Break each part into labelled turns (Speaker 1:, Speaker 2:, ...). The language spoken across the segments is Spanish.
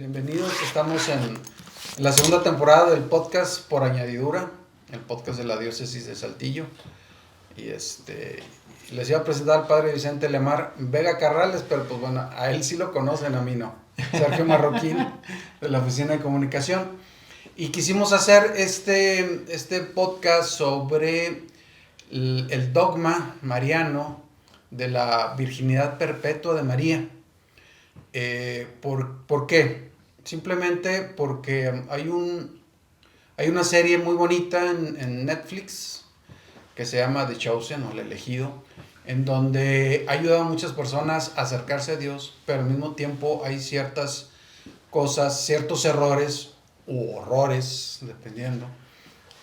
Speaker 1: Bienvenidos. Estamos en la segunda temporada del podcast Por Añadidura, el podcast de la diócesis de Saltillo. Y les iba a presentar al padre Vicente Lemar Vega Carrales, pero pues bueno, a él sí lo conocen, a mí no. Sergio Marroquín, de la Oficina de Comunicación. Y quisimos hacer este podcast sobre el dogma mariano de la virginidad perpetua de María. ¿Por qué? Simplemente porque hay una serie muy bonita en Netflix que se llama The Chosen o El Elegido, en donde ha ayudado a muchas personas a acercarse a Dios, pero al mismo tiempo hay ciertas cosas, ciertos errores u horrores, dependiendo,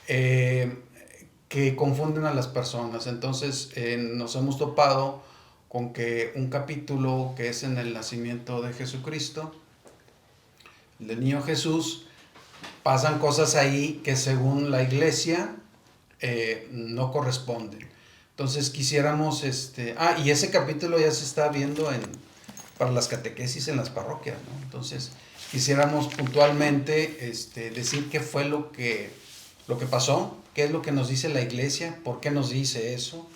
Speaker 1: que confunden a las personas. Entonces nos hemos topado con que un capítulo que es en el nacimiento de Jesucristo, del niño Jesús, pasan cosas ahí que según la iglesia no corresponden. Entonces quisiéramos, y ese capítulo ya se está viendo para las catequesis en las parroquias, ¿no? Entonces quisiéramos puntualmente decir qué fue lo que pasó, qué es lo que nos dice la iglesia, por qué nos dice eso,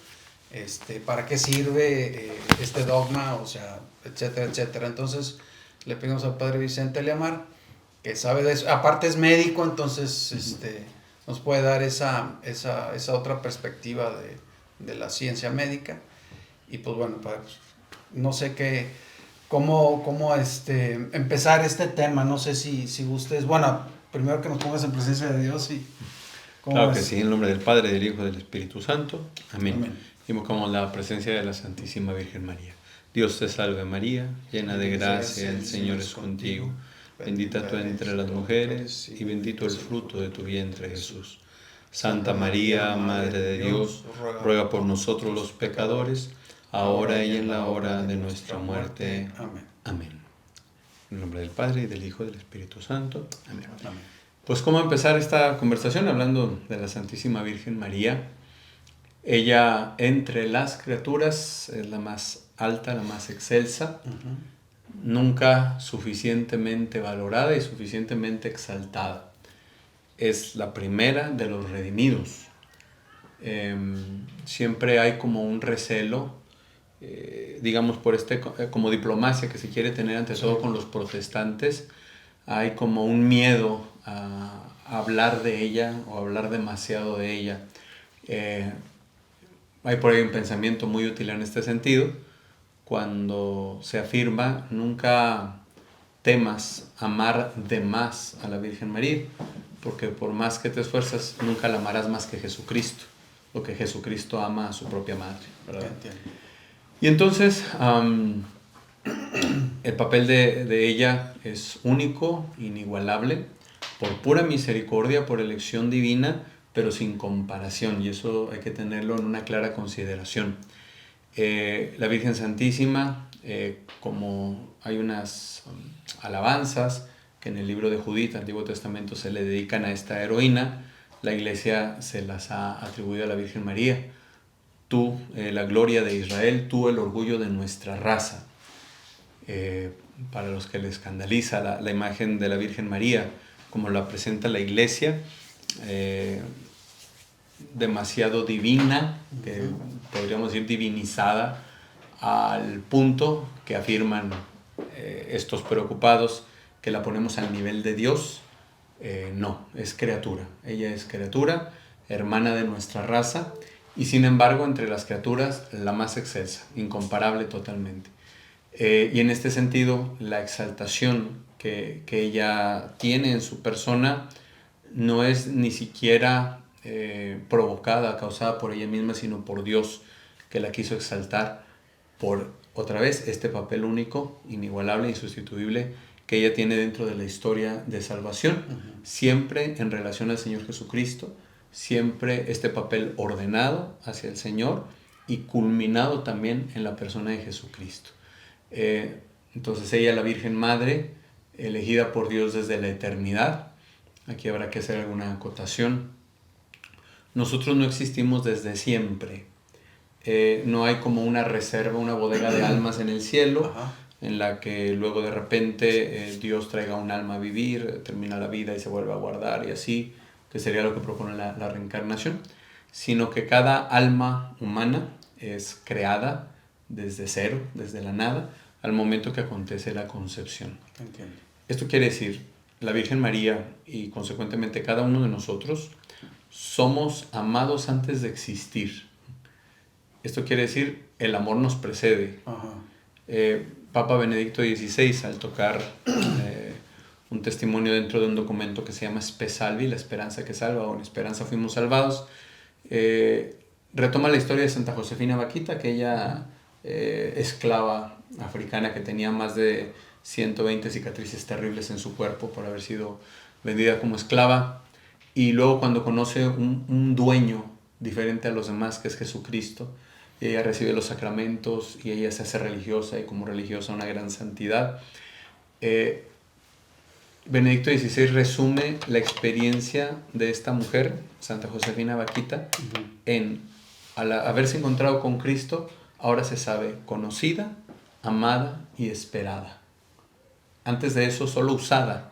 Speaker 1: para qué sirve este dogma, o sea, etcétera, etcétera. Entonces le pedimos al padre Vicente Lemar, que sabe de eso, aparte es médico, entonces nos puede dar esa otra perspectiva de la ciencia médica. Y pues bueno, no sé cómo empezar este tema. No sé si gustes, bueno, primero que nos pongas en presencia de Dios. Y
Speaker 2: claro que sí, en nombre del Padre, del Hijo y del Espíritu Santo. Amén.
Speaker 1: Amén.
Speaker 2: Invocamos la presencia de la Santísima Virgen María. Dios te salve María, llena de gracia, el Señor es contigo. Bendita tú entre las mujeres y bendito el fruto de tu vientre, Jesús. Santa María, Madre de Dios, ruega por nosotros los pecadores, ahora y en la hora de nuestra muerte.
Speaker 1: Amén.
Speaker 2: Amén. En nombre del Padre, y del Hijo y del Espíritu Santo. Amén.
Speaker 1: Amén.
Speaker 2: Pues cómo empezar esta conversación hablando de la Santísima Virgen María. Ella entre las criaturas es la más alta, la más excelsa, nunca suficientemente valorada y suficientemente exaltada. Es la primera de los redimidos. Siempre hay como un recelo, digamos por como diplomacia que se quiere tener ante todo con los protestantes. Hay como un miedo a hablar de ella o hablar demasiado de ella. Hay por ahí un pensamiento muy útil en este sentido, cuando se afirma: nunca temas amar de más a la Virgen María, porque por más que te esfuerzas, nunca la amarás más que Jesucristo, o que Jesucristo ama a su propia madre, ¿verdad? Y entonces el papel de ella es único, inigualable, por pura misericordia, por elección divina, pero sin comparación, y eso hay que tenerlo en una clara consideración. La Virgen Santísima, como hay unas alabanzas que en el libro de Judith, Antiguo Testamento, se le dedican a esta heroína, la Iglesia se las ha atribuido a la Virgen María. Tú, la gloria de Israel, tú, el orgullo de nuestra raza. Para los que les escandaliza la imagen de la Virgen María, como la presenta la Iglesia, demasiado divina, que podríamos decir divinizada, al punto que afirman estos preocupados que la ponemos al nivel de Dios. No, es criatura. Ella es criatura, hermana de nuestra raza, y sin embargo entre las criaturas la más excelsa, incomparable totalmente. Y en este sentido, la exaltación que ella tiene en su persona no es ni siquiera provocada, causada por ella misma, sino por Dios, que la quiso exaltar por, otra vez, este papel único, inigualable, insustituible, que ella tiene dentro de la historia de salvación, siempre en relación al Señor Jesucristo, siempre este papel ordenado hacia el Señor y culminado también en la persona de Jesucristo. Entonces ella, la Virgen Madre, elegida por Dios desde la eternidad. Aquí habrá que hacer alguna acotación. Nosotros no existimos desde siempre. No hay como una reserva, una bodega de almas en el cielo. en la que luego de repente Dios traiga un alma a vivir, termina la vida y se vuelve a guardar y así, que sería lo que propone la reencarnación, sino que cada alma humana es creada desde cero, desde la nada, al momento que acontece la concepción.
Speaker 1: Entiendo.
Speaker 2: Esto quiere decir, la Virgen María y consecuentemente cada uno de nosotros somos amados antes de existir. Esto quiere decir, el amor nos precede.
Speaker 1: Ajá.
Speaker 2: Papa Benedicto XVI, al tocar un testimonio dentro de un documento que se llama Spe Salvi, la esperanza que salva, o en esperanza fuimos salvados, retoma la historia de Santa Josefina Vaquita, aquella esclava africana que tenía más de 120 cicatrices terribles en su cuerpo por haber sido vendida como esclava, y luego cuando conoce un dueño diferente a los demás, que es Jesucristo, ella recibe los sacramentos y ella se hace religiosa, y como religiosa una gran santidad. Benedicto XVI resume la experiencia de esta mujer, Santa Josefina Vaquita, al haberse encontrado con Cristo, ahora se sabe conocida, amada y esperada. Antes de eso solo usada,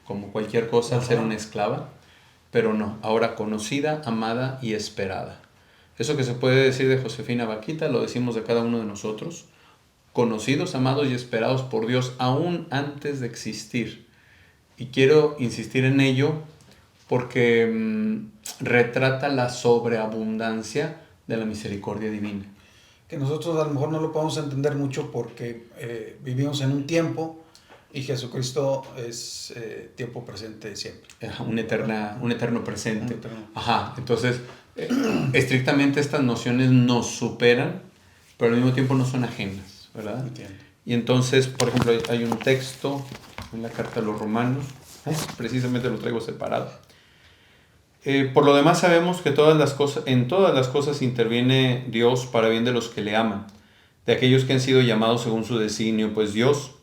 Speaker 2: como cualquier cosa al ser una esclava, pero no, ahora conocida, amada y esperada. Eso que se puede decir de Josefina Vaquita, lo decimos de cada uno de nosotros, conocidos, amados y esperados por Dios aún antes de existir. Y quiero insistir en ello porque retrata la sobreabundancia de la misericordia divina.
Speaker 1: Que nosotros a lo mejor no lo podemos entender mucho porque vivimos en un tiempo y Jesucristo es tiempo presente siempre.
Speaker 2: Un eterno presente.
Speaker 1: Un eterno.
Speaker 2: Ajá, entonces, estrictamente estas nociones nos superan, pero al mismo tiempo no son ajenas, ¿verdad?
Speaker 1: Entiendo.
Speaker 2: Y entonces, por ejemplo, hay un texto en la carta a los Romanos, precisamente lo traigo separado. Por lo demás sabemos que en todas las cosas interviene Dios para bien de los que le aman, de aquellos que han sido llamados según su designio, pues Dios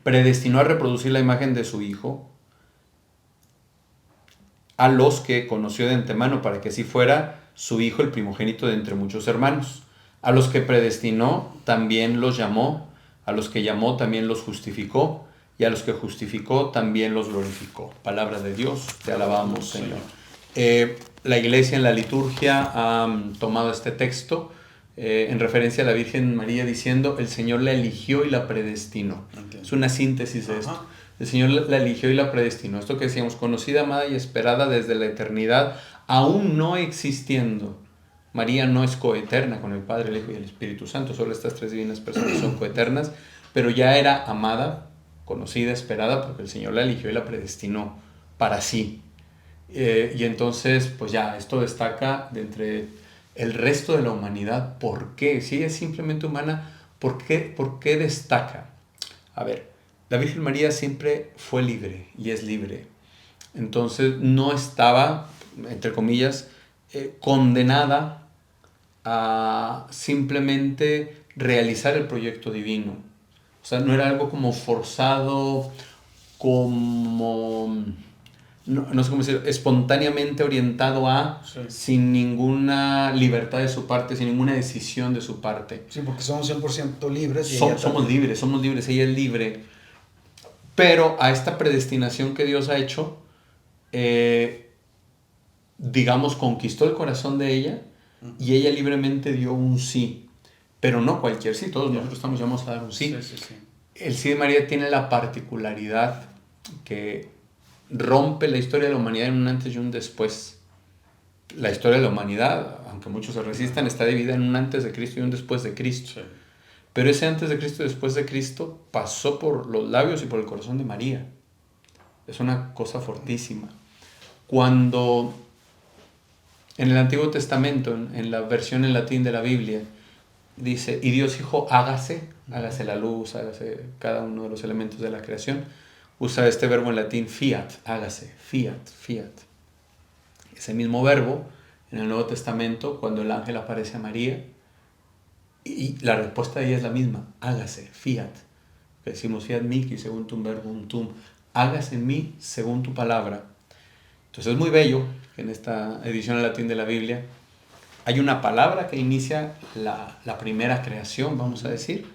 Speaker 2: predestinó a reproducir la imagen de su Hijo a los que conoció de antemano, para que así fuera su Hijo el primogénito de entre muchos hermanos. A los que predestinó también los llamó, a los que llamó también los justificó, y a los que justificó también los glorificó. Palabra de Dios, te alabamos, Señor. La Iglesia en la liturgia ha tomado este texto en referencia a la Virgen María diciendo, el Señor la eligió y la predestinó.
Speaker 1: Entiendo.
Speaker 2: Es una síntesis de esto. El Señor la eligió y la predestinó. Esto que decíamos, conocida, amada y esperada desde la eternidad, aún no existiendo. María no es coeterna con el Padre, el Hijo y el Espíritu Santo. Solo estas tres divinas personas son coeternas, pero ya era amada, conocida, esperada, porque el Señor la eligió y la predestinó para sí. Y entonces, pues ya, esto destaca de entre el resto de la humanidad. ¿Por qué? Si ella es simplemente humana, ¿por qué destaca? A ver, la Virgen María siempre fue libre y es libre. Entonces no estaba, entre comillas, condenada a simplemente realizar el proyecto divino. O sea, no era algo como forzado, como... No sé cómo decir, espontáneamente orientado a,
Speaker 1: Sí.
Speaker 2: sin ninguna libertad de su parte, sin ninguna decisión de su parte.
Speaker 1: Sí, porque somos 100% libres.
Speaker 2: Somos libres, ella es libre. Pero a esta predestinación que Dios ha hecho, digamos, conquistó el corazón de ella y ella libremente dio un sí. Pero no cualquier sí, todos nosotros estamos llamados a dar un sí.
Speaker 1: Sí.
Speaker 2: El sí de María tiene la particularidad que rompe la historia de la humanidad en un antes y un después. La historia de la humanidad, aunque muchos se resistan, está dividida en un antes de Cristo y un después de Cristo.
Speaker 1: Sí.
Speaker 2: Pero ese antes de Cristo y después de Cristo pasó por los labios y por el corazón de María. Es una cosa fortísima. Cuando en el Antiguo Testamento, en la versión en latín de la Biblia, dice, y Dios dijo, hágase la luz, hágase cada uno de los elementos de la creación, usa este verbo en latín fiat, hágase, fiat. Ese mismo verbo en el Nuevo Testamento, cuando el ángel aparece a María, y la respuesta de ella es la misma, hágase, fiat. Que decimos fiat mihi, según tu verbo tum, hágase en mí según tu palabra. Entonces es muy bello que en esta edición en latín de la Biblia hay una palabra que inicia la primera creación, vamos a decir,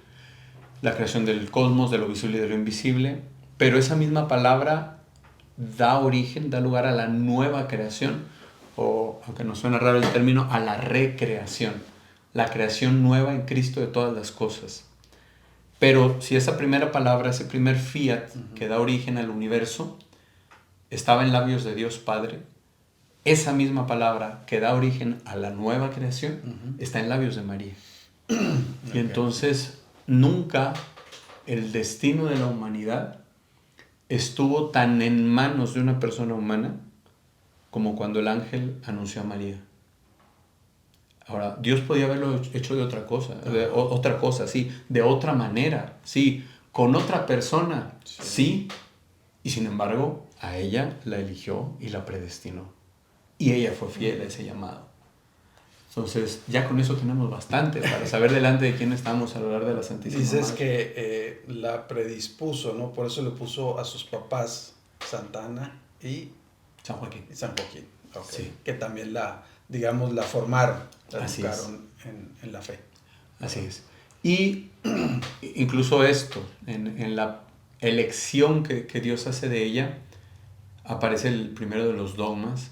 Speaker 2: la creación del cosmos, de lo visible y de lo invisible, pero esa misma palabra da origen, da lugar a la nueva creación, o, aunque nos suena raro el término, a la recreación, la creación nueva en Cristo de todas las cosas. Pero si esa primera palabra, ese primer fiat que da origen al universo, estaba en labios de Dios Padre, esa misma palabra que da origen a la nueva creación está en labios de María. Y entonces nunca el destino de la humanidad estuvo tan en manos de una persona humana como cuando el ángel anunció a María. Ahora, Dios podía haberlo hecho de otra cosa, sí, de otra manera, sí, con otra persona, sí, y sin embargo, a ella la eligió y la predestinó. Y ella fue fiel a ese llamado. Entonces, ya con eso tenemos bastante para saber delante de quién estamos a hablar de la Santísima
Speaker 1: Dices
Speaker 2: Madre.
Speaker 1: que la predispuso, ¿no? Por eso le puso a sus papás Santa Ana y
Speaker 2: San Joaquín.
Speaker 1: San Joaquín. Okay.
Speaker 2: Sí.
Speaker 1: Que también la formaron, la
Speaker 2: Así
Speaker 1: educaron en la fe.
Speaker 2: Así es. Y incluso esto, en la elección que Dios hace de ella, aparece el primero de los dogmas,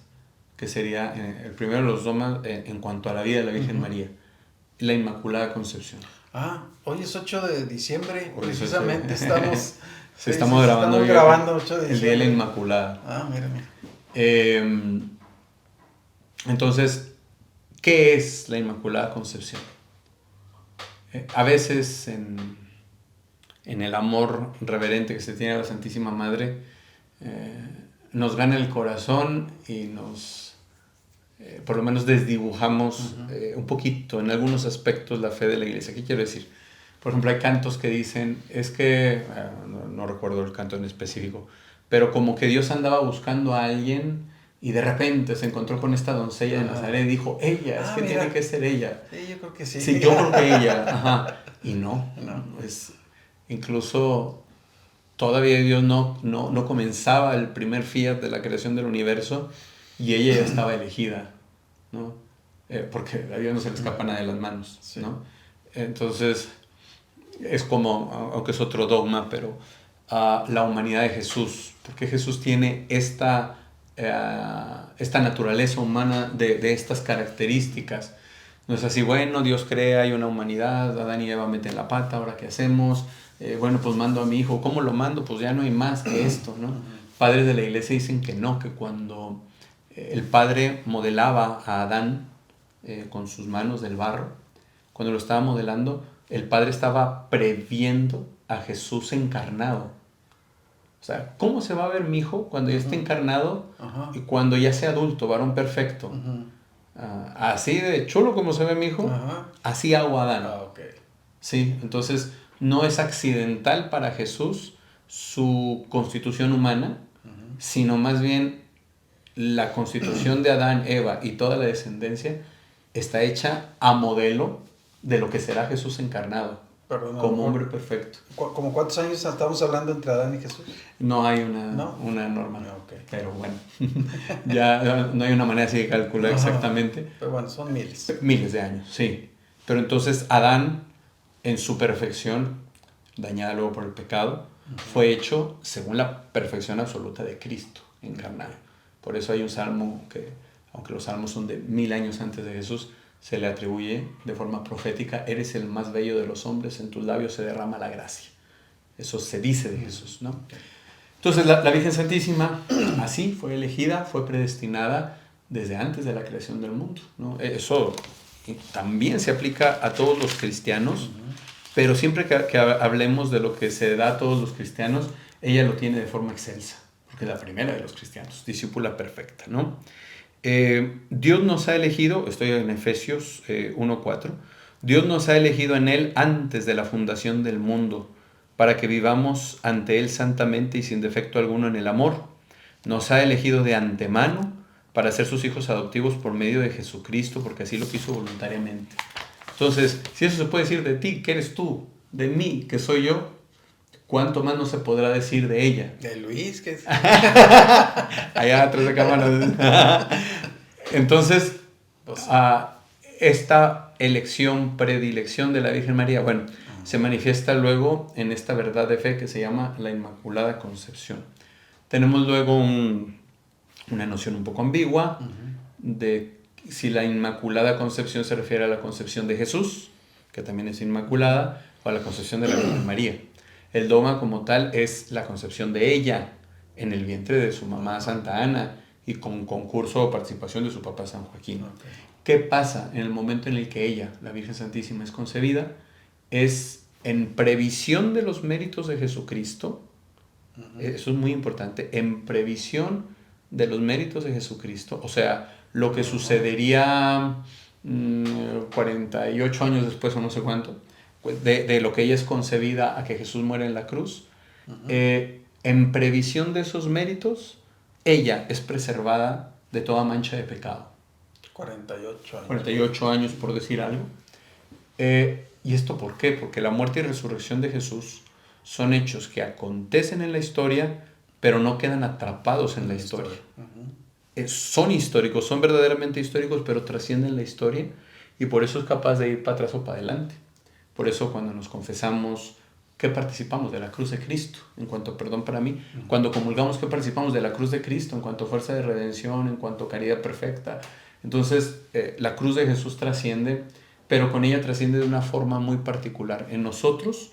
Speaker 2: que sería el primero de los dogmas en cuanto a la vida de la Virgen María, la Inmaculada Concepción.
Speaker 1: Hoy es 8 de diciembre,
Speaker 2: Hoy
Speaker 1: precisamente
Speaker 2: estamos grabando
Speaker 1: 8 de diciembre.
Speaker 2: el Día de la Inmaculada.
Speaker 1: Mira.
Speaker 2: Entonces, ¿qué es la Inmaculada Concepción? A veces en el amor reverente que se tiene a la Santísima Madre, nos gana el corazón y nos, por lo menos desdibujamos un poquito en algunos aspectos la fe de la Iglesia. ¿Qué quiero decir? Por ejemplo, hay cantos que dicen, es que, no recuerdo el canto en específico, pero como que Dios andaba buscando a alguien y de repente se encontró con esta doncella de Nazaret y dijo, ella, es que
Speaker 1: mira.
Speaker 2: tiene que ser ella.
Speaker 1: Sí, yo creo que sí.
Speaker 2: Sí, yo creo que ella. Ajá. Y no. Incluso todavía Dios no comenzaba el primer fiat de la creación del universo y ella ya estaba elegida, ¿no? Porque a Dios no se le escapa nada de las manos, ¿no? Entonces, es como, aunque es otro dogma, pero la humanidad de Jesús, porque Jesús tiene esta naturaleza humana de estas características. No es así, bueno, Dios crea, hay una humanidad, Adán y Eva meten la pata, ¿ahora qué hacemos? Bueno, pues mando a mi hijo. ¿Cómo lo mando? Pues ya no hay más que esto, ¿no? Padres de la Iglesia dicen que no, que cuando el Padre modelaba a Adán con sus manos del barro, cuando lo estaba modelando, el Padre estaba previendo a Jesús encarnado. O sea, ¿cómo se va a ver mi hijo cuando ya esté encarnado y cuando ya sea adulto, varón perfecto? Así de chulo como se ve mi hijo, así hago a Adán. Sí, entonces no es accidental para Jesús su constitución humana, sino más bien la constitución de Adán, Eva y toda la descendencia está hecha a modelo de lo que será Jesús encarnado. Como hombre perfecto.
Speaker 1: ¿Cómo cuántos años estamos hablando entre Adán y Jesús?
Speaker 2: No hay una norma, pero bueno, ya no hay una manera así de calcular exactamente.
Speaker 1: Pero bueno, son miles.
Speaker 2: Miles de años, sí. Pero entonces Adán, en su perfección, dañada luego por el pecado, fue hecho según la perfección absoluta de Cristo encarnado. Por eso hay un salmo que, aunque los salmos son de 1000 años antes de Jesús, se le atribuye de forma profética, eres el más bello de los hombres, en tus labios se derrama la gracia. Eso se dice de Jesús, ¿no? Entonces la Virgen Santísima así fue elegida, fue predestinada desde antes de la creación del mundo, ¿no? Eso también se aplica a todos los cristianos, pero siempre que hablemos de lo que se da a todos los cristianos, ella lo tiene de forma excelsa, porque es la primera de los cristianos, discípula perfecta, ¿no? Dios nos ha elegido, estoy en Efesios 1:4, Dios nos ha elegido en Él antes de la fundación del mundo, para que vivamos ante Él santamente y sin defecto alguno en el amor. Nos ha elegido de antemano para ser sus hijos adoptivos por medio de Jesucristo, porque así lo quiso voluntariamente. Entonces, si eso se puede decir de ti, que eres tú, de mí, que soy yo, ¿cuánto más no se podrá decir de ella?
Speaker 1: De Luis, que es...
Speaker 2: Allá atrás de cámara. Entonces, esta elección, predilección de la Virgen María, bueno, se manifiesta luego en esta verdad de fe que se llama la Inmaculada Concepción. Tenemos luego una noción un poco ambigua de si la Inmaculada Concepción se refiere a la concepción de Jesús, que también es inmaculada, o a la concepción de la Virgen María. El dogma como tal es la concepción de ella en el vientre de su mamá Santa Ana y con concurso o participación de su papá San Joaquín.
Speaker 1: Okay.
Speaker 2: ¿Qué pasa en el momento en el que ella, la Virgen Santísima, es concebida? Es en previsión de los méritos de Jesucristo. Eso es muy importante, en previsión de los méritos de Jesucristo, o sea, lo que sucedería 48 años después o no sé cuánto, de lo que ella es concebida a que Jesús muere en la cruz, en previsión de esos méritos, ella es preservada de toda mancha de pecado.
Speaker 1: 48 años.
Speaker 2: 48 años, por decir algo. ¿Y esto por qué? Porque la muerte y resurrección de Jesús son hechos que acontecen en la historia, pero no quedan atrapados en la historia. Son históricos, son verdaderamente históricos, pero trascienden la historia y por eso es capaz de ir para atrás o para adelante. Por eso cuando nos confesamos, ¿qué participamos? De la cruz de Cristo, en cuanto a perdón para mí. Cuando comulgamos, ¿qué participamos? De la cruz de Cristo, en cuanto a fuerza de redención, en cuanto a caridad perfecta. Entonces, la cruz de Jesús trasciende, pero con ella trasciende de una forma muy particular. En nosotros,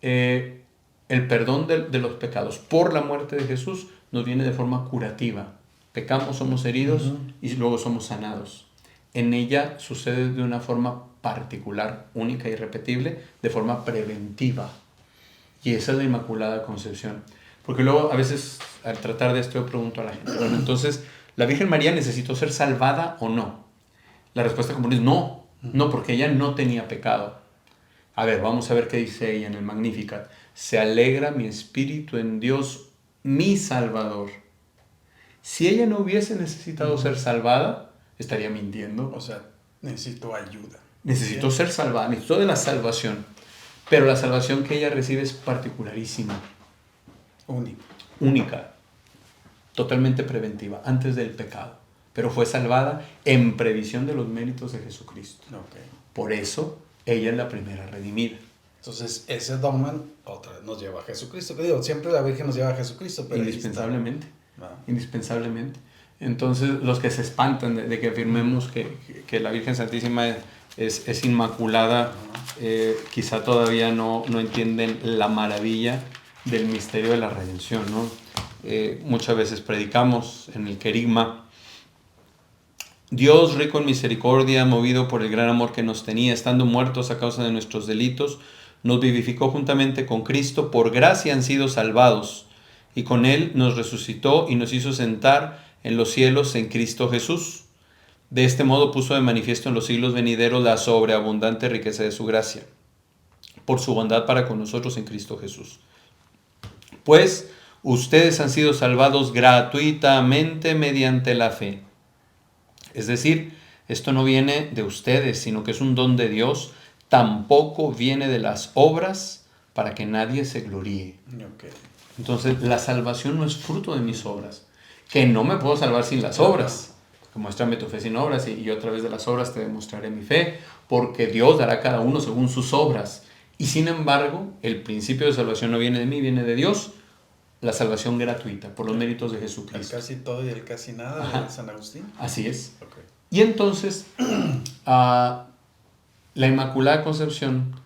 Speaker 2: el perdón de los pecados por la muerte de Jesús nos viene de forma curativa. Pecamos, somos heridos y luego somos sanados. En ella sucede de una forma particular, única y irrepetible, de forma preventiva. Y esa es la Inmaculada Concepción. Porque luego a veces al tratar de esto yo pregunto a la gente, bueno, entonces, ¿la Virgen María necesitó ser salvada o no? La respuesta común es no, porque ella no tenía pecado. A ver, vamos a ver qué dice ella en el Magnificat. Se alegra mi espíritu en Dios, mi Salvador. Si ella no hubiese necesitado ser salvada, estaría mintiendo.
Speaker 1: O sea, necesito ayuda.
Speaker 2: Necesitó ser salvada, necesitó de la salvación. Pero la salvación que ella recibe es particularísima. Única. Totalmente preventiva, antes del pecado. Pero fue salvada en previsión de los méritos de Jesucristo.
Speaker 1: Okay.
Speaker 2: Por eso, ella es la primera redimida.
Speaker 1: Entonces, ese dogma otra vez nos lleva a Jesucristo. Que digo, siempre la Virgen nos lleva a Jesucristo. Pero
Speaker 2: indispensablemente. Indispensablemente. Entonces, los que se espantan de que afirmemos que la Virgen Santísima es inmaculada, quizá todavía no entienden la maravilla del misterio de la redención, ¿no? Muchas veces predicamos en el querigma: Dios rico en misericordia, movido por el gran amor que nos tenía, estando muertos a causa de nuestros delitos, nos vivificó juntamente con Cristo, por gracia han sido salvados, y con Él nos resucitó y nos hizo sentar en los cielos en Cristo Jesús. De este modo puso de manifiesto en los siglos venideros la sobreabundante riqueza de su gracia, por su bondad para con nosotros en Cristo Jesús. Pues ustedes han sido salvados gratuitamente mediante la fe. Es decir, esto no viene de ustedes, sino que es un don de Dios. Tampoco viene de las obras para que nadie se gloríe.
Speaker 1: Okay.
Speaker 2: Entonces, la salvación no es fruto de mis obras. Que no me puedo salvar sin las obras. Muéstrame tu fe sin obras y yo a través de las obras te demostraré mi fe, porque Dios dará a cada uno según sus obras. Y sin embargo, el principio de salvación no viene de mí, viene de Dios. La salvación gratuita, por los méritos de Jesucristo.
Speaker 1: El casi todo y el casi nada de San Agustín.
Speaker 2: Así es.
Speaker 1: Okay.
Speaker 2: Y entonces, la Inmaculada Concepción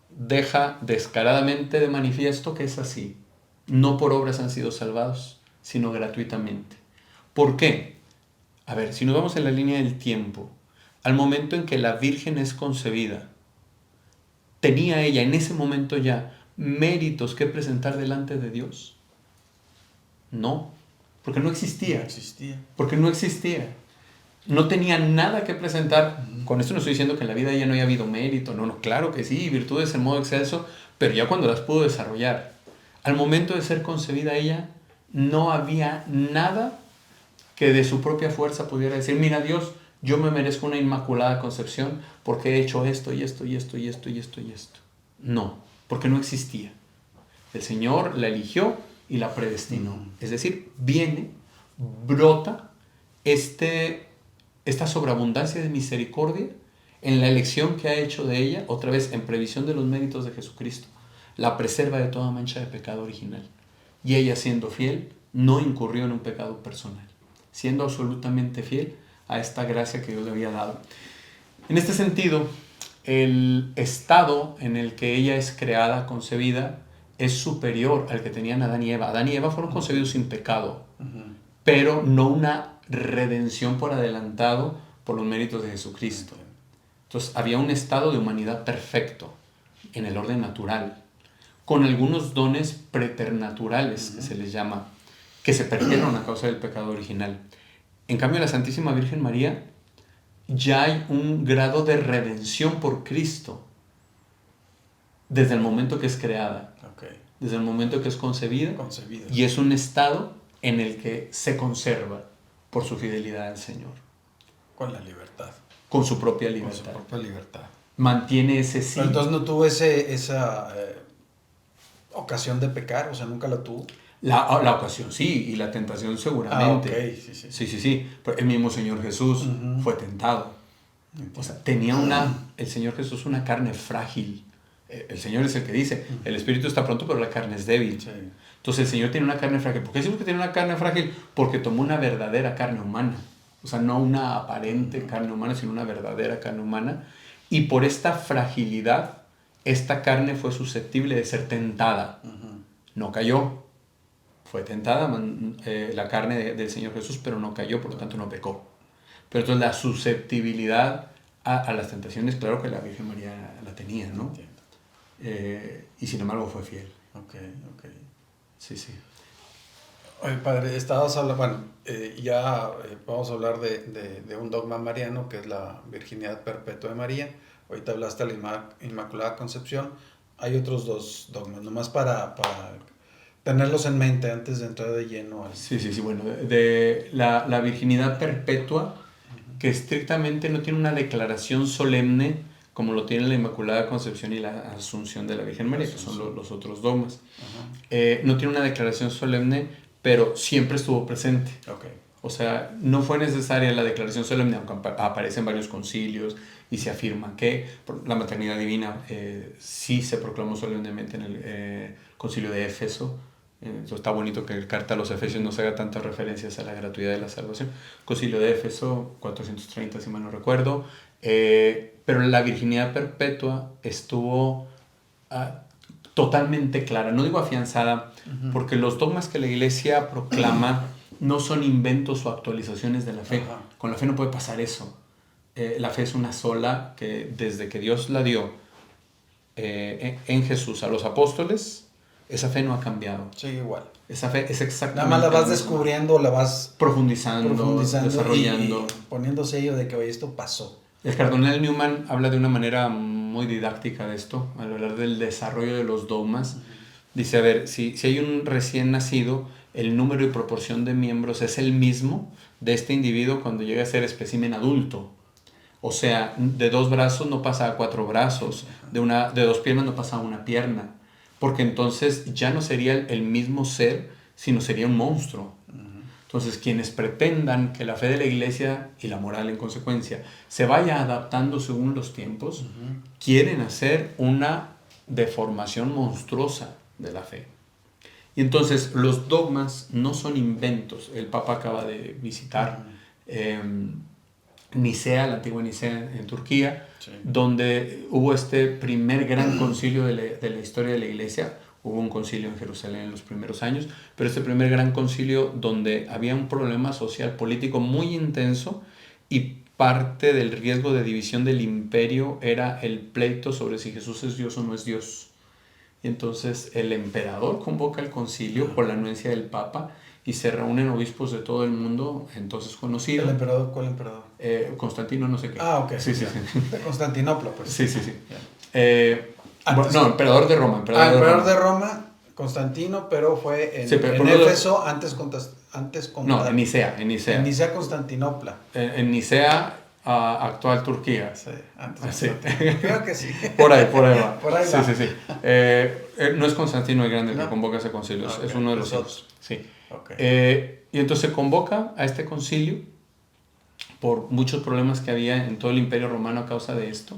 Speaker 2: deja descaradamente de manifiesto que es así. No por obras han sido salvados, sino gratuitamente. ¿Por qué? A ver, si nos vamos en la línea del tiempo, al momento en que la Virgen es concebida, ¿tenía ella en ese momento ya méritos que presentar delante de Dios? No, porque no existía. Porque no existía. No tenía nada que presentar. Con esto no estoy diciendo que en la vida ya no haya habido mérito. No, claro que sí, virtudes en modo excelso, pero ya cuando las pudo desarrollar. Al momento de ser concebida ella, no había nada que de su propia fuerza pudiera decir: mira, Dios, yo me merezco una inmaculada concepción porque he hecho esto y esto y esto y esto y esto y esto. No, porque no existía. El Señor la eligió y la predestinó. Es decir, brota esta sobreabundancia de misericordia en la elección que ha hecho de ella, otra vez en previsión de los méritos de Jesucristo, la preserva de toda mancha de pecado original. Y ella, siendo fiel, no incurrió en un pecado personal, siendo absolutamente fiel a esta gracia que Dios le había dado. En este sentido, el estado en el que ella es creada, concebida, es superior al que tenían Adán y Eva. Adán y Eva fueron concebidos sin pecado, pero no una redención por adelantado por los méritos de Jesucristo. Entonces había un estado de humanidad perfecto en el orden natural, con algunos dones preternaturales, que se les llama, que se perdieron a causa del pecado original. En cambio, la Santísima Virgen María, ya hay un grado de redención por Cristo desde el momento que es creada, desde el momento que es concebida, y es un estado en el que se conserva por su fidelidad al Señor.
Speaker 1: Con la libertad.
Speaker 2: Con su propia libertad.
Speaker 1: Con su propia libertad.
Speaker 2: Mantiene ese sí.
Speaker 1: Pero entonces no tuvo esa ocasión de pecar, o sea, nunca la tuvo.
Speaker 2: La ocasión sí, y la tentación seguramente. Sí. Pero el mismo Señor Jesús fue tentado. O sea, tenía el Señor Jesús una carne frágil. El Señor es el que dice, el espíritu está pronto, pero la carne es débil. Sí. Entonces el Señor tiene una carne frágil. ¿Por qué decimos que tiene una carne frágil? Porque tomó una verdadera carne humana. O sea, no una aparente carne humana, sino una verdadera carne humana. Y por esta fragilidad, esta carne fue susceptible de ser tentada. No cayó. Fue tentada la carne del Señor Jesús, pero no cayó, por lo tanto no pecó. Pero entonces la susceptibilidad a las tentaciones, claro que la Virgen María la tenía, ¿no? Y sin embargo fue fiel.
Speaker 1: Ok.
Speaker 2: Sí.
Speaker 1: Oye, padre, estabas hablando, vamos a hablar de un dogma mariano que es la virginidad perpetua de María. Ahorita hablaste de la Inmaculada Concepción. Hay otros dos dogmas, nomás para tenerlos en mente antes de entrar de lleno al...
Speaker 2: Sí, bueno, de la virginidad perpetua, que estrictamente no tiene una declaración solemne como lo tiene la Inmaculada Concepción y la Asunción de la Virgen María, que son los otros dogmas. No tiene una declaración solemne, pero siempre estuvo presente. O sea, no fue necesaria la declaración solemne, aunque aparece en varios concilios y se afirma que la maternidad divina sí se proclamó solemnemente en el concilio de Éfeso. Entonces está bonito que el carta a los Efesios nos haga tantas referencias a la gratuidad de la salvación. Concilio de Éfeso, 430, si mal no recuerdo. Pero la virginidad perpetua estuvo totalmente clara, no digo afianzada, porque los dogmas que la Iglesia proclama no son inventos o actualizaciones de la fe. Con la fe no puede pasar eso. La fe es una sola, que desde que Dios la dio en Jesús a los apóstoles, esa fe no ha cambiado.
Speaker 1: Sí, igual.
Speaker 2: Esa fe es exactamente...
Speaker 1: Nada más la vas descubriendo, la vas
Speaker 2: profundizando desarrollando.
Speaker 1: Y poniendo sello de que, oye, esto pasó.
Speaker 2: El cardenal Newman habla de una manera muy didáctica de esto, al hablar del desarrollo de los dogmas. Dice, a ver, si hay un recién nacido, el número y proporción de miembros es el mismo de este individuo cuando llega a ser espécimen adulto. O sea, de 2 brazos no pasa a 4 brazos, de 2 piernas no pasa a 1 pierna, porque entonces ya no sería el mismo ser, sino sería un monstruo. Entonces, quienes pretendan que la fe de la Iglesia y la moral en consecuencia se vaya adaptando según los tiempos, quieren hacer una deformación monstruosa de la fe. Y entonces los dogmas no son inventos. El Papa acaba de visitar Nicea, la antigua Nicea en Turquía, donde hubo este primer gran concilio de la historia de la Iglesia. Hubo un concilio en Jerusalén en los primeros años, pero este primer gran concilio donde había un problema social político muy intenso y parte del riesgo de división del imperio era el pleito sobre si Jesús es Dios o no es Dios. Y entonces el emperador convoca el concilio por la anuencia del Papa y se reúnen obispos de todo el mundo, entonces conocido.
Speaker 1: ¿El emperador? ¿Cuál emperador?
Speaker 2: Constantino no sé qué.
Speaker 1: Ah, ok.
Speaker 2: Sí.
Speaker 1: De Constantinopla, pues.
Speaker 2: Sí. Emperador de Roma.
Speaker 1: Emperador de Roma, Constantino, pero fue en Éfeso, antes
Speaker 2: en Nicea. En
Speaker 1: Nicea, Constantinopla.
Speaker 2: En Nicea, actual Turquía.
Speaker 1: Sí, antes. Creo que sí.
Speaker 2: Por ahí va.
Speaker 1: Por ahí va.
Speaker 2: Sí. No es Constantino el Grande el que convoca ese concilio, es uno de los otros. Sí. Y entonces se convoca a este concilio por muchos problemas que había en todo el Imperio Romano a causa de esto.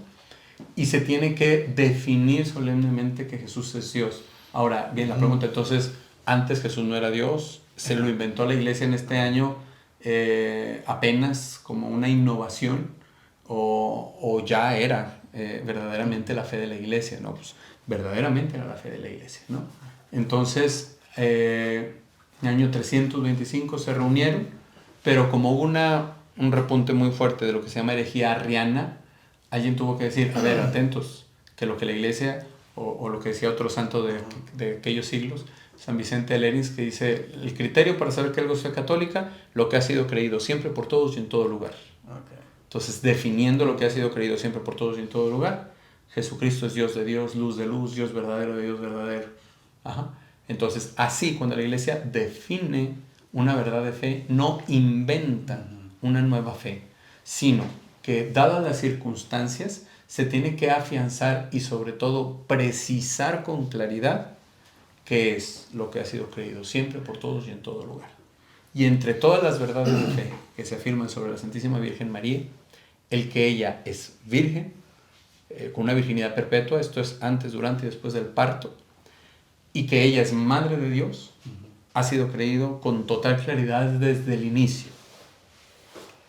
Speaker 2: Y se tiene que definir solemnemente que Jesús es Dios. Ahora, bien, la pregunta, entonces, antes Jesús no era Dios, se lo inventó la iglesia en este año apenas como una innovación, o ya era verdaderamente la fe de la iglesia, ¿no? Pues verdaderamente era la fe de la iglesia, ¿no? Entonces, en el año 325 se reunieron, pero como hubo un repunte muy fuerte de lo que se llama herejía arriana, alguien tuvo que decir, a ver, atentos, que lo que la iglesia, o lo que decía otro santo de aquellos siglos, San Vicente de Lerins, que dice, el criterio para saber que algo sea católica, lo que ha sido creído siempre por todos y en todo lugar.
Speaker 1: Okay.
Speaker 2: Entonces, definiendo lo que ha sido creído siempre por todos y en todo lugar, Jesucristo es Dios de Dios, luz de luz, Dios verdadero de Dios verdadero. Ajá. Entonces, así, cuando la iglesia define una verdad de fe, no inventa una nueva fe, sino que, dadas las circunstancias, se tiene que afianzar y sobre todo precisar con claridad qué es lo que ha sido creído siempre por todos y en todo lugar. Y entre todas las verdades de fe que se afirman sobre la Santísima Virgen María, el que ella es virgen, con una virginidad perpetua, esto es antes, durante y después del parto, y que ella es Madre de Dios, ha sido creído con total claridad desde el inicio.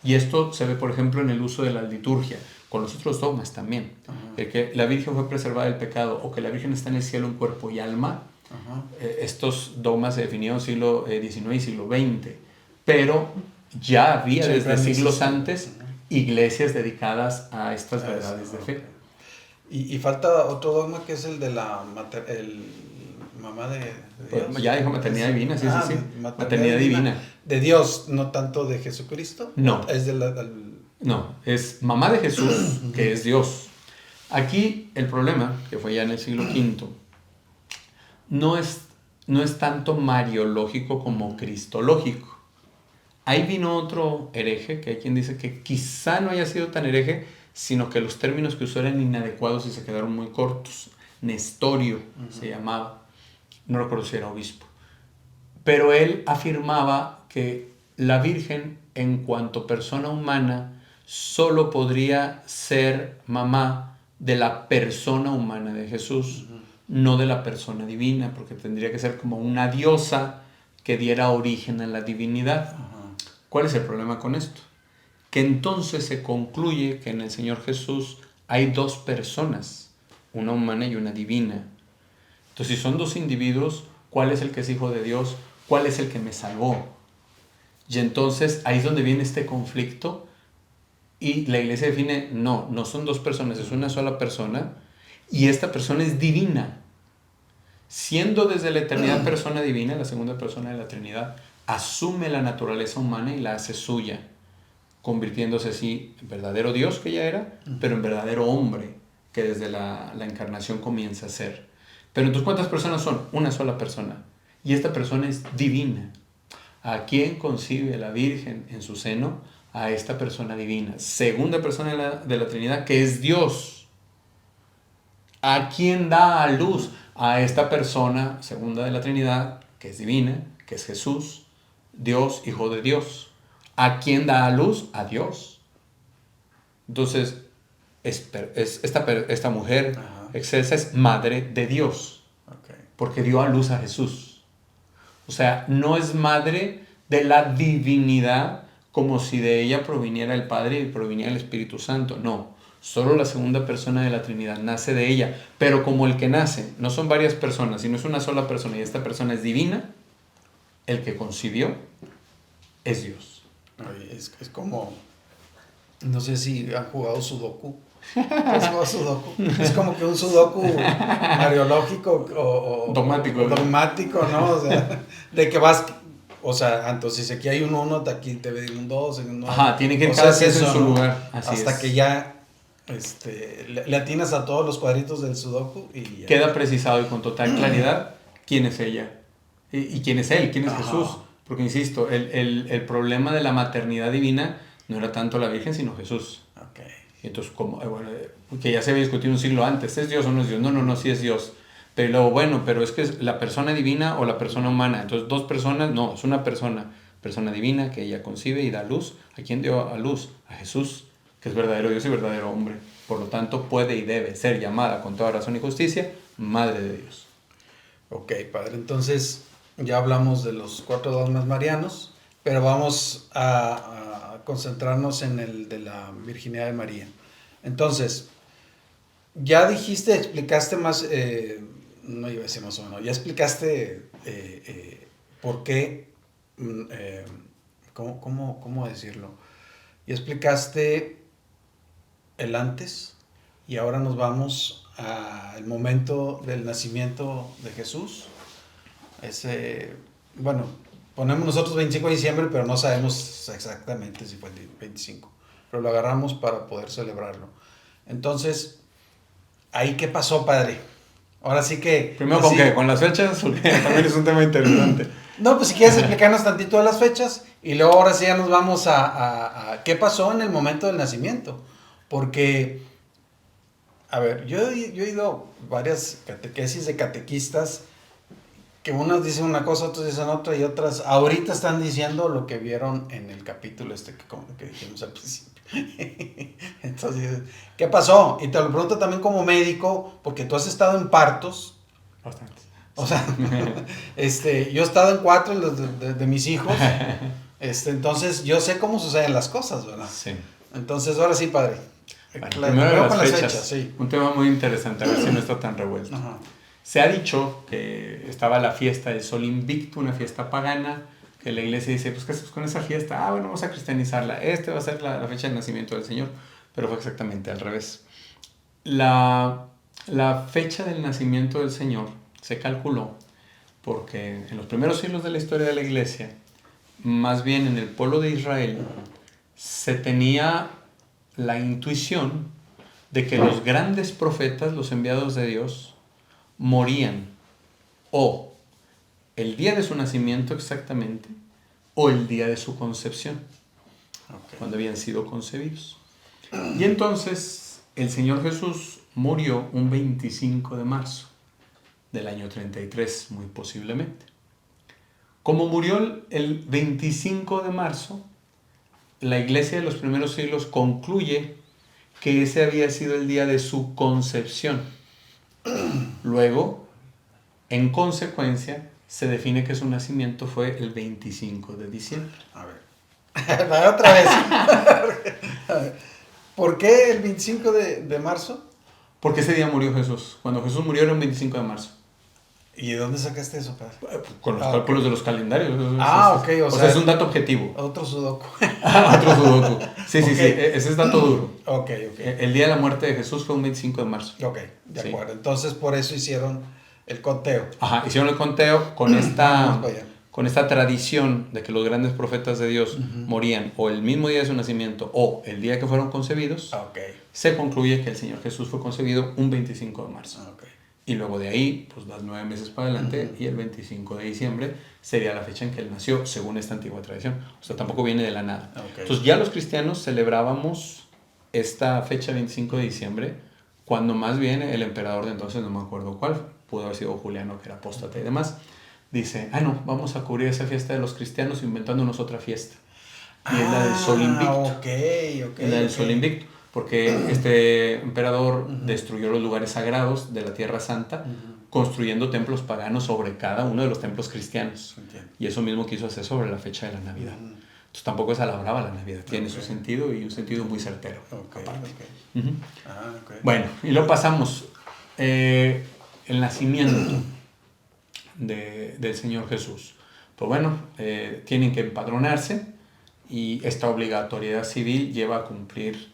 Speaker 2: Y esto se ve, por ejemplo, en el uso de la liturgia, con los otros dogmas también. El que la Virgen fue preservada del pecado, o que la Virgen está en el cielo en cuerpo y alma, estos dogmas se definieron siglo XIX y siglo XX, pero ya había desde siglos antes iglesias dedicadas a estas verdades de fe.
Speaker 1: Y falta otro dogma que es el de la mamá de Dios.
Speaker 2: Pues ya dijo maternidad divina, sí. Maternidad divina.
Speaker 1: De Dios, no tanto de Jesucristo.
Speaker 2: No.
Speaker 1: Es
Speaker 2: No, es mamá de Jesús, que es Dios. Aquí el problema, que fue ya en el siglo V, no es tanto mariológico como cristológico. Ahí vino otro hereje, que hay quien dice que quizá no haya sido tan hereje, sino que los términos que usó eran inadecuados y se quedaron muy cortos. Nestorio se llamaba, no recuerdo si era obispo. Pero él afirmaba que la Virgen, en cuanto persona humana, solo podría ser mamá de la persona humana de Jesús, no de la persona divina, porque tendría que ser como una diosa que diera origen a la divinidad. ¿Cuál es el problema con esto? Que entonces se concluye que en el Señor Jesús hay dos personas, una humana y una divina. Entonces, si son dos individuos, ¿cuál es el que es hijo de Dios? ¿Cuál es el que me salvó? Y entonces ahí es donde viene este conflicto, y la iglesia define, no son dos personas, es una sola persona, y esta persona es divina. Siendo desde la eternidad persona divina, la segunda persona de la Trinidad, asume la naturaleza humana y la hace suya, convirtiéndose así en verdadero Dios que ya era, pero en verdadero hombre que desde la encarnación comienza a ser. Pero entonces, ¿cuántas personas son? Una sola persona. Y esta persona es divina. ¿A quién concibe la Virgen en su seno? A esta persona divina, segunda persona de la Trinidad, que es Dios. ¿A quién da a luz? A esta persona segunda de la Trinidad, que es divina, que es Jesús, Dios, Hijo de Dios. ¿A quién da a luz? A Dios. Entonces, esta mujer excelsa es madre de Dios, porque dio a luz a Jesús. O sea, no es madre de la divinidad como si de ella proviniera el Padre y proviniera el Espíritu Santo. No, solo la segunda persona de la Trinidad nace de ella, pero como el que nace no son varias personas, sino es una sola persona, y esta persona es divina, el que concibió es Dios.
Speaker 1: Es como, no sé si han jugado Sudoku. ¿Has jugado Sudoku? Es como que un Sudoku mariológico o dogmático, ¿no? O sea, de que vas, o sea, entonces aquí hay un 1, aquí te ve un 2, un 1.
Speaker 2: Ajá, tiene que cada pieza en su lugar. Así
Speaker 1: hasta
Speaker 2: es.
Speaker 1: Que ya le atinas a todos los cuadritos del Sudoku y ya.
Speaker 2: Queda precisado y con total claridad quién es ella y quién es él, quién es Jesús. Porque, insisto, el problema de la maternidad divina no era tanto la Virgen, sino Jesús. Entonces, que ya se había discutido un siglo antes, ¿es Dios o no es Dios? No, sí es Dios. Pero luego, pero es que es la persona divina o la persona humana. Entonces, dos personas, no, es una persona. persona divina que ella concibe y da a luz. ¿A quién dio a luz? A Jesús, que es verdadero Dios y verdadero hombre. Por lo tanto, puede y debe ser llamada con toda razón y justicia Madre de Dios.
Speaker 1: Ok, Padre, entonces ya hablamos de los 4 dogmas marianos, pero vamos a concentrarnos en el de la virginidad de María. Entonces, ya dijiste, explicaste más, no iba a decir más o menos, ya explicaste por qué, ¿cómo decirlo? Ya explicaste el antes y ahora nos vamos al momento del nacimiento de Jesús. Bueno, ponemos nosotros 25 de diciembre, pero no sabemos exactamente si fue el 25, pero lo agarramos para poder celebrarlo. Entonces, ¿ahí qué pasó, Padre? Ahora sí que...
Speaker 2: Primero, ¿con qué? ¿Con las fechas? Porque también es un tema interesante.
Speaker 1: No, pues si quieres explicarnos tantito de las fechas y luego ahora sí ya nos vamos a qué pasó en el momento del nacimiento. Porque, a ver, yo he ido varias catequesis de catequistas que unas dicen una cosa, otros dicen otra y otras ahorita están diciendo lo que vieron en el capítulo que dijimos al principio. Entonces, ¿qué pasó? Y te lo pregunto también como médico, porque tú has estado en partos.
Speaker 2: Bastante.
Speaker 1: O sea, yo he estado en 4 de mis hijos, entonces yo sé cómo suceden las cosas, ¿verdad?
Speaker 2: Sí.
Speaker 1: Entonces, ahora sí, Padre.
Speaker 2: Bueno, primero con las fechas. Sí. Un tema muy interesante, a ver si no está tan revuelto. Ajá. Se ha dicho que estaba la fiesta del Sol Invicto, una fiesta pagana, que la iglesia dice, pues, ¿qué hacemos con esa fiesta? Bueno, vamos a cristianizarla. Va a ser la fecha del nacimiento del Señor, pero fue exactamente al revés. La fecha del nacimiento del Señor se calculó porque en los primeros siglos de la historia de la iglesia, más bien en el pueblo de Israel, se tenía la intuición de que los grandes profetas, los enviados de Dios, morían o el día de su nacimiento exactamente o el día de su concepción, cuando habían sido concebidos. Y entonces el Señor Jesús murió un 25 de marzo del año 33, muy posiblemente. Como murió el 25 de marzo, la iglesia de los primeros siglos concluye que ese había sido el día de su concepción. Luego, en consecuencia, se define que su nacimiento fue el 25 de diciembre.
Speaker 1: A ver, otra vez. A ver. ¿Por qué el 25 de marzo?
Speaker 2: Porque ese día murió Jesús. Cuando Jesús murió era un 25 de marzo.
Speaker 1: ¿Y de dónde sacaste eso, Padre?
Speaker 2: Con los cálculos de los calendarios.
Speaker 1: Ok.
Speaker 2: O sea, es un dato objetivo.
Speaker 1: Otro sudoku.
Speaker 2: Otro sudoku. Sí. Ese es dato duro.
Speaker 1: Ok.
Speaker 2: El día de la muerte de Jesús fue un 25 de marzo.
Speaker 1: Ok, de acuerdo. Entonces, por eso hicieron el conteo.
Speaker 2: Ajá, hicieron el conteo con esta tradición de que los grandes profetas de Dios morían o el mismo día de su nacimiento o el día que fueron concebidos. Se concluye que el Señor Jesús fue concebido un 25 de marzo. Y luego de ahí, pues vas 9 meses para adelante y el 25 de diciembre sería la fecha en que él nació, según esta antigua tradición. O sea, tampoco viene de la nada. Entonces ya los cristianos celebrábamos esta fecha 25 de diciembre, cuando más bien el emperador de entonces, no me acuerdo cuál, pudo haber sido Juliano, que era apóstata y demás, dice, no, vamos a cubrir esa fiesta de los cristianos inventándonos otra fiesta. Y es la del Sol Invicto. Es la del Sol Invicto. Porque este emperador destruyó los lugares sagrados de la Tierra Santa, construyendo templos paganos sobre cada uno de los templos cristianos. Y eso mismo quiso hacer sobre la fecha de la Navidad. Entonces tampoco es a la brava la Navidad, tiene su sentido y un sentido muy certero. Bueno, y luego pasamos el nacimiento del Señor Jesús. Pues bueno, tienen que empadronarse y esta obligatoriedad civil lleva a cumplir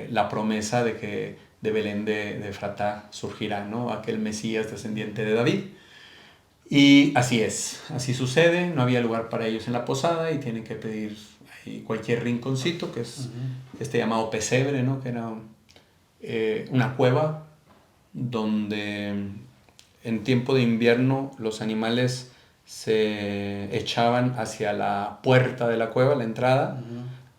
Speaker 2: la promesa de que de Belén de Efratá surgirá, ¿no?, aquel Mesías descendiente de David. Y así es, así sucede, no había lugar para ellos en la posada y tienen que pedir ahí cualquier rinconcito, que es este llamado pesebre, ¿no?, que era una cueva donde en tiempo de invierno los animales se echaban hacia la puerta de la cueva, la entrada,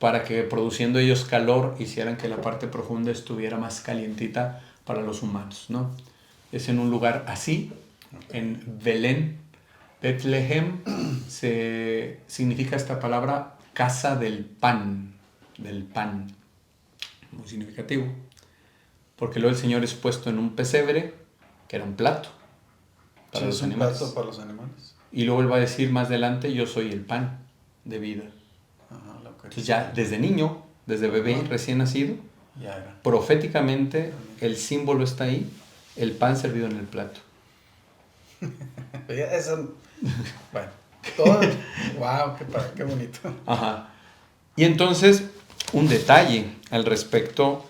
Speaker 2: para que produciendo ellos calor hicieran que la parte profunda estuviera más calientita para los humanos, ¿no? Es en un lugar así, en Belén, Betlehem significa esta palabra casa del pan, muy significativo, porque luego el Señor es puesto en un pesebre, que era un plato para los animales.
Speaker 1: Plato para los animales.
Speaker 2: Y luego Él va a decir más adelante, yo soy el pan de vida.
Speaker 1: Ajá,
Speaker 2: Entonces ya desde niño, desde bebé recién nacido,
Speaker 1: ya era.
Speaker 2: proféticamente el símbolo está ahí, el pan servido en el plato.
Speaker 1: Eso, bueno, todo, wow, qué bonito.
Speaker 2: Ajá. Y entonces, un detalle al respecto,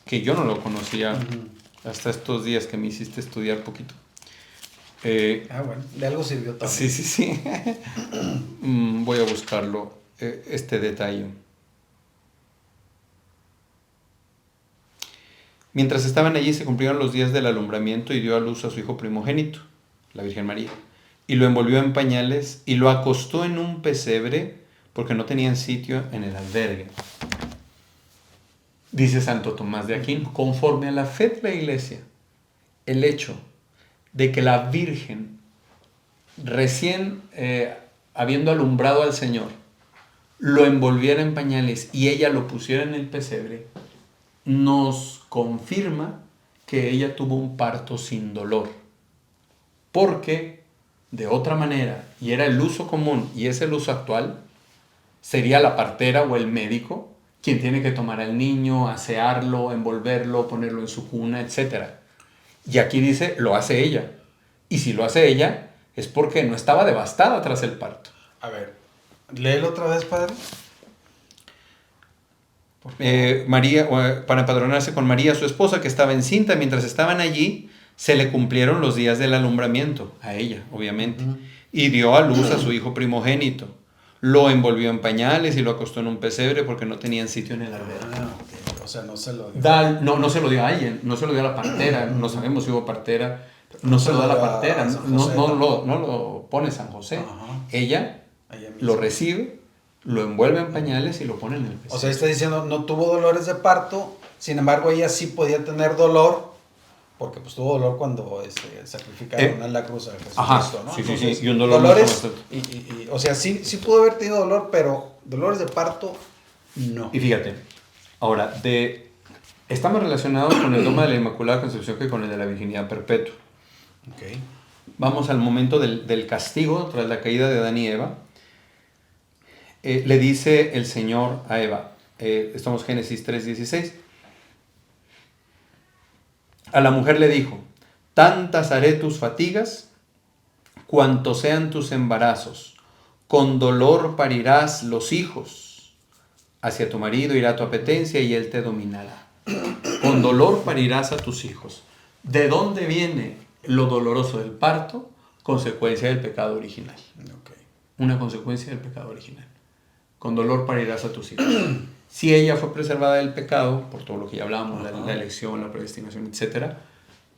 Speaker 2: que yo no lo conocía hasta estos días que me hiciste estudiar poquito.
Speaker 1: Bueno, de algo sirvió también.
Speaker 2: Sí. Voy a buscarlo, este detalle. Mientras estaban allí se cumplieron los días del alumbramiento y dio a luz a su hijo primogénito, la Virgen María, y lo envolvió en pañales y lo acostó en un pesebre porque no tenían sitio en el albergue. Dice Santo Tomás de Aquino, conforme a la fe de la Iglesia, el hecho de que la Virgen, recién habiendo alumbrado al Señor, lo envolviera en pañales y ella lo pusiera en el pesebre, nos confirma que ella tuvo un parto sin dolor. Porque, de otra manera, y era el uso común y es el uso actual, sería la partera o el médico quien tiene que tomar al niño, asearlo, envolverlo, ponerlo en su cuna, etc. Y aquí dice, lo hace ella. Y si lo hace ella, es porque no estaba devastada tras el parto.
Speaker 1: A ver, léelo otra vez, padre.
Speaker 2: María, para empadronarse con María, su esposa, que estaba encinta. Mientras estaban allí, se le cumplieron los días del alumbramiento, a ella, obviamente, y dio a luz a su hijo primogénito. Lo envolvió en pañales y lo acostó en un pesebre porque no tenían sitio en el albergue.
Speaker 1: Okay. O sea, no se lo dio.
Speaker 2: No se lo dio a alguien, no se lo dio a la partera, no sabemos si hubo partera, no se lo da a la partera, no lo pone San José.
Speaker 1: Ajá.
Speaker 2: Ella lo recibe, lo envuelve en pañales y lo pone en el pesebre.
Speaker 1: O sea, está diciendo, no tuvo dolores de parto, sin embargo ella sí podía tener dolor, porque pues tuvo dolor cuando sacrificaron en la cruz a Jesucristo,
Speaker 2: ajá,
Speaker 1: ¿no?
Speaker 2: Sí,
Speaker 1: Entonces,
Speaker 2: sí, y un dolor
Speaker 1: dolores, o sea, sí pudo haber tenido dolor, pero dolores de parto, no.
Speaker 2: Y fíjate, ahora, está más relacionado con el dogma de la Inmaculada Concepción que con el de la Virginidad Perpetua.
Speaker 1: Okay.
Speaker 2: Vamos al momento del castigo tras la caída de Adán y Eva. Le dice el Señor a Eva, estamos en Génesis 3:16, a la mujer le dijo, tantas haré tus fatigas, cuanto sean tus embarazos, con dolor parirás los hijos, hacia tu marido irá tu apetencia y él te dominará. Con dolor parirás a tus hijos. ¿De dónde viene lo doloroso del parto? Consecuencia del pecado original.
Speaker 1: Okay.
Speaker 2: Una consecuencia del pecado original. Con dolor parirás a tus hijos. Si ella fue preservada del pecado, por todo lo que ya hablábamos, la elección, la predestinación, etc.,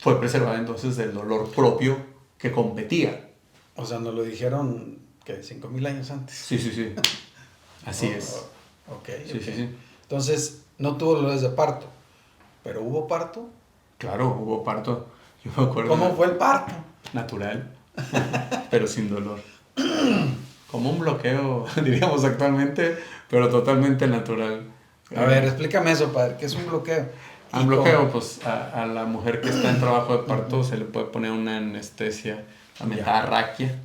Speaker 2: fue preservada entonces del dolor propio que competía.
Speaker 1: O sea, nos lo dijeron, ¿qué? 5,000 años antes.
Speaker 2: Sí. Así es.
Speaker 1: Okay.
Speaker 2: Sí.
Speaker 1: Entonces, no tuvo dolores de parto, pero ¿hubo parto?
Speaker 2: Claro, hubo parto. Yo me acuerdo.
Speaker 1: ¿Cómo fue el parto?
Speaker 2: Natural, pero sin dolor. Como un bloqueo, diríamos actualmente, pero totalmente natural.
Speaker 1: A ver, explícame eso, padre. ¿Qué es un bloqueo?
Speaker 2: Un bloqueo, pues a la mujer que está en trabajo de parto se le puede poner una anestesia, la mentada raquia,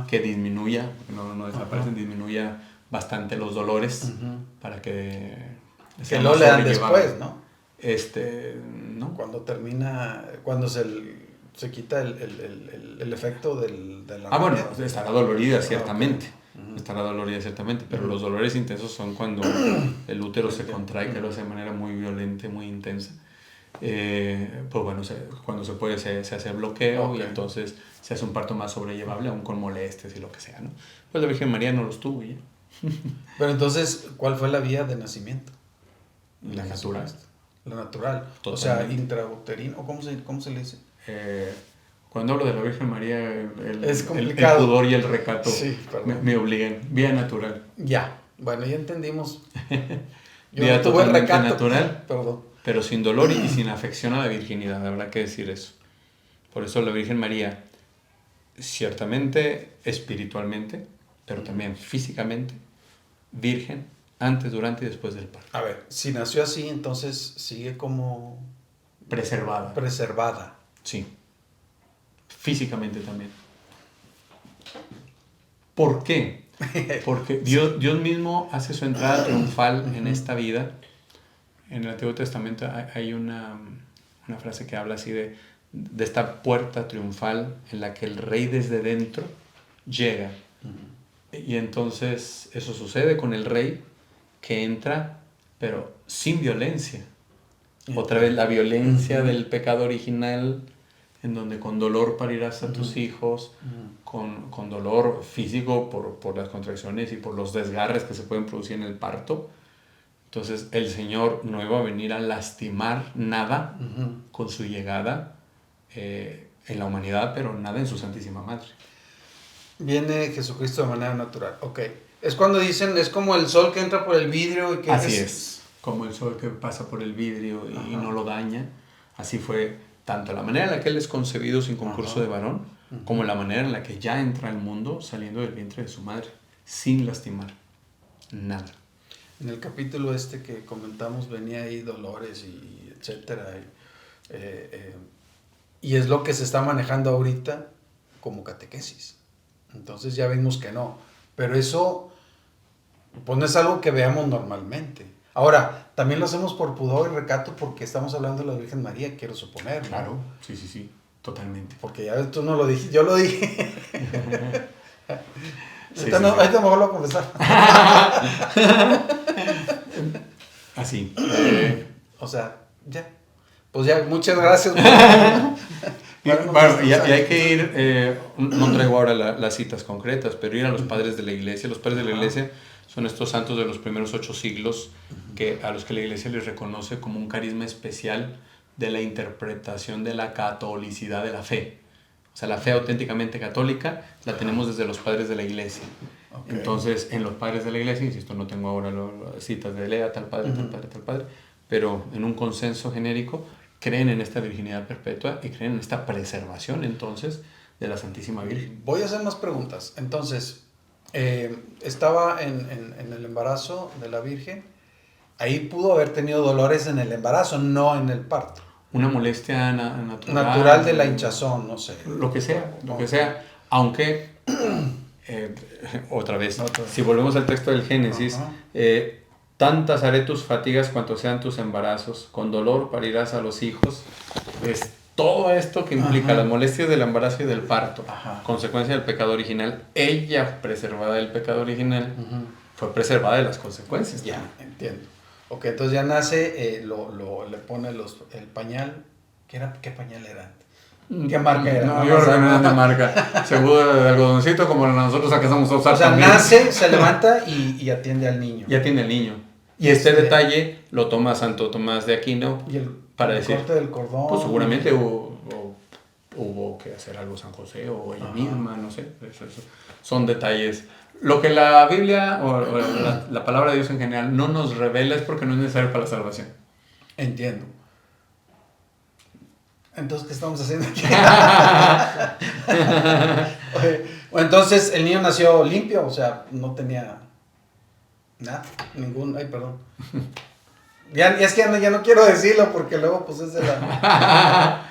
Speaker 2: que disminuya, no desaparecen, disminuya bastante los dolores para que
Speaker 1: no le dan después, ¿no?
Speaker 2: ¿No?
Speaker 1: Cuando termina, cuando se quita el efecto de la
Speaker 2: bueno, estará dolorida ciertamente. Estará dolorida ciertamente, pero los dolores intensos son cuando el útero se contrae, que lo hace de manera muy violenta, muy intensa. Pues bueno, cuando se puede se hace bloqueo y entonces se hace un parto más sobrellevable, aún con molestias y lo que sea, ¿no? Pues la Virgen María no los tuvo ya.
Speaker 1: Pero entonces, ¿cuál fue la vía de nacimiento?
Speaker 2: La natural.
Speaker 1: La natural.
Speaker 2: Totalmente.
Speaker 1: O sea, intrauterino, ¿cómo se le dice?
Speaker 2: Cuando hablo de la Virgen María,
Speaker 1: es
Speaker 2: el pudor y el recato me obligan. Vía natural.
Speaker 1: Ya, bueno, ya entendimos. Yo
Speaker 2: Vía
Speaker 1: no tuve el recato.
Speaker 2: natural,
Speaker 1: perdón.
Speaker 2: Pero sin dolor y sin afección a la virginidad, habrá que decir eso. Por eso la Virgen María, ciertamente espiritualmente, pero también físicamente, virgen, antes, durante y después del parto.
Speaker 1: A ver, si nació así, entonces sigue como
Speaker 2: Preservada.
Speaker 1: preservada.
Speaker 2: Sí. Físicamente también. ¿Por qué? Porque Dios mismo hace su entrada triunfal en esta vida. En el Antiguo Testamento hay una frase que habla así de esta puerta triunfal en la que el rey desde dentro llega. Y entonces eso sucede con el rey que entra, pero sin violencia. Otra vez la violencia del pecado original, en donde con dolor parirás a tus hijos, con dolor físico por las contracciones y por los desgarres que se pueden producir en el parto. Entonces el Señor no iba a venir a lastimar nada con su llegada en la humanidad, pero nada en su Santísima Madre.
Speaker 1: Viene Jesucristo de manera natural. Ok. Es cuando dicen, es como el sol que entra por el vidrio y que...
Speaker 2: Así es, como el sol que pasa por el vidrio y no lo daña. Así fue tanto la manera en la que Él es concebido sin concurso de varón, como la manera en la que ya entra al mundo saliendo del vientre de su madre, sin lastimar nada.
Speaker 1: En el capítulo que comentamos venía ahí dolores y etcétera. Y es lo que se está manejando ahorita como catequesis. Entonces ya vimos que no. Pero eso pues no es algo que veamos normalmente. Ahora, también lo hacemos por pudor y recato porque estamos hablando de la Virgen María, quiero suponer, ¿no?
Speaker 2: Claro, sí, totalmente.
Speaker 1: Porque ya tú no lo dijiste, yo lo dije.
Speaker 2: Sí,
Speaker 1: ahorita mejor lo voy a confesar.
Speaker 2: Así.
Speaker 1: O sea, ya. Pues ya, muchas gracias.
Speaker 2: Bueno, y hay que ir, no traigo ahora las citas concretas, pero ir a los padres de la iglesia. Los padres de la iglesia son estos santos de los primeros 8 siglos a los que la iglesia les reconoce como un carisma especial de la interpretación de la catolicidad de la fe. O sea, la fe auténticamente católica la tenemos desde los padres de la iglesia. Okay. Entonces, en los padres de la iglesia, insisto, no tengo ahora las citas de lea tal padre, tal padre, pero en un consenso genérico creen en esta virginidad perpetua y creen en esta preservación, entonces, de la Santísima Virgen.
Speaker 1: Voy a hacer más preguntas. Entonces, estaba en el embarazo de la Virgen. Ahí pudo haber tenido dolores en el embarazo, no en el parto.
Speaker 2: Una molestia natural.
Speaker 1: Natural de la hinchazón, no sé.
Speaker 2: Lo que sea. Aunque, otra vez, si volvemos al texto del Génesis, tantas haré tus fatigas cuanto sean tus embarazos, con dolor parirás a los hijos. Es todo esto que implica las molestias del embarazo y del parto, consecuencia del pecado original. Ella, preservada del pecado original, fue preservada de las consecuencias.
Speaker 1: Ya, entiendo. Ok, entonces ya nace, le pone el pañal. ¿Qué pañal era? ¿Qué marca era?
Speaker 2: No, yo creo que no era de marca. Seguro de algodoncito, como nosotros acá estamos a usar.
Speaker 1: O sea, también. Nace, se levanta y atiende al niño.
Speaker 2: Y atiende al niño. Y este detalle lo toma Santo Tomás de Aquino para decir,
Speaker 1: corte del cordón.
Speaker 2: Pues seguramente hubo que hacer algo San José o ella misma, no sé. Eso. Son detalles. Lo que la Biblia o la palabra de Dios en general no nos revela es porque no es necesario para la salvación.
Speaker 1: Entiendo. Entonces, ¿qué estamos haciendo aquí? Entonces, el niño nació limpio, o sea, no tenía nada, perdón. Es que ya no quiero decirlo porque luego pues es de la...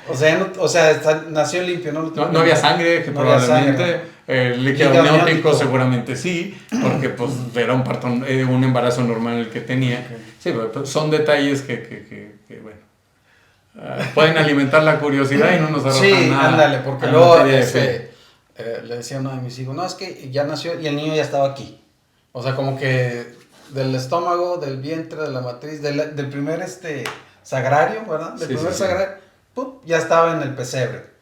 Speaker 1: nació limpio,
Speaker 2: no había sangre, que no probablemente el líquido amniótico seguramente sí, porque pues era un embarazo normal el que tenía. Okay. Sí, pero son detalles que bueno, pueden alimentar la curiosidad y no nos arrojan nada.
Speaker 1: Sí, ándale, porque luego le decía a uno de mis hijos, no, es que ya nació y el niño ya estaba aquí. O sea, como que del estómago, del vientre, de la matriz, del primer sagrario, ¿verdad? Del primer sagrario, ¡pum!, ya estaba en el pesebre.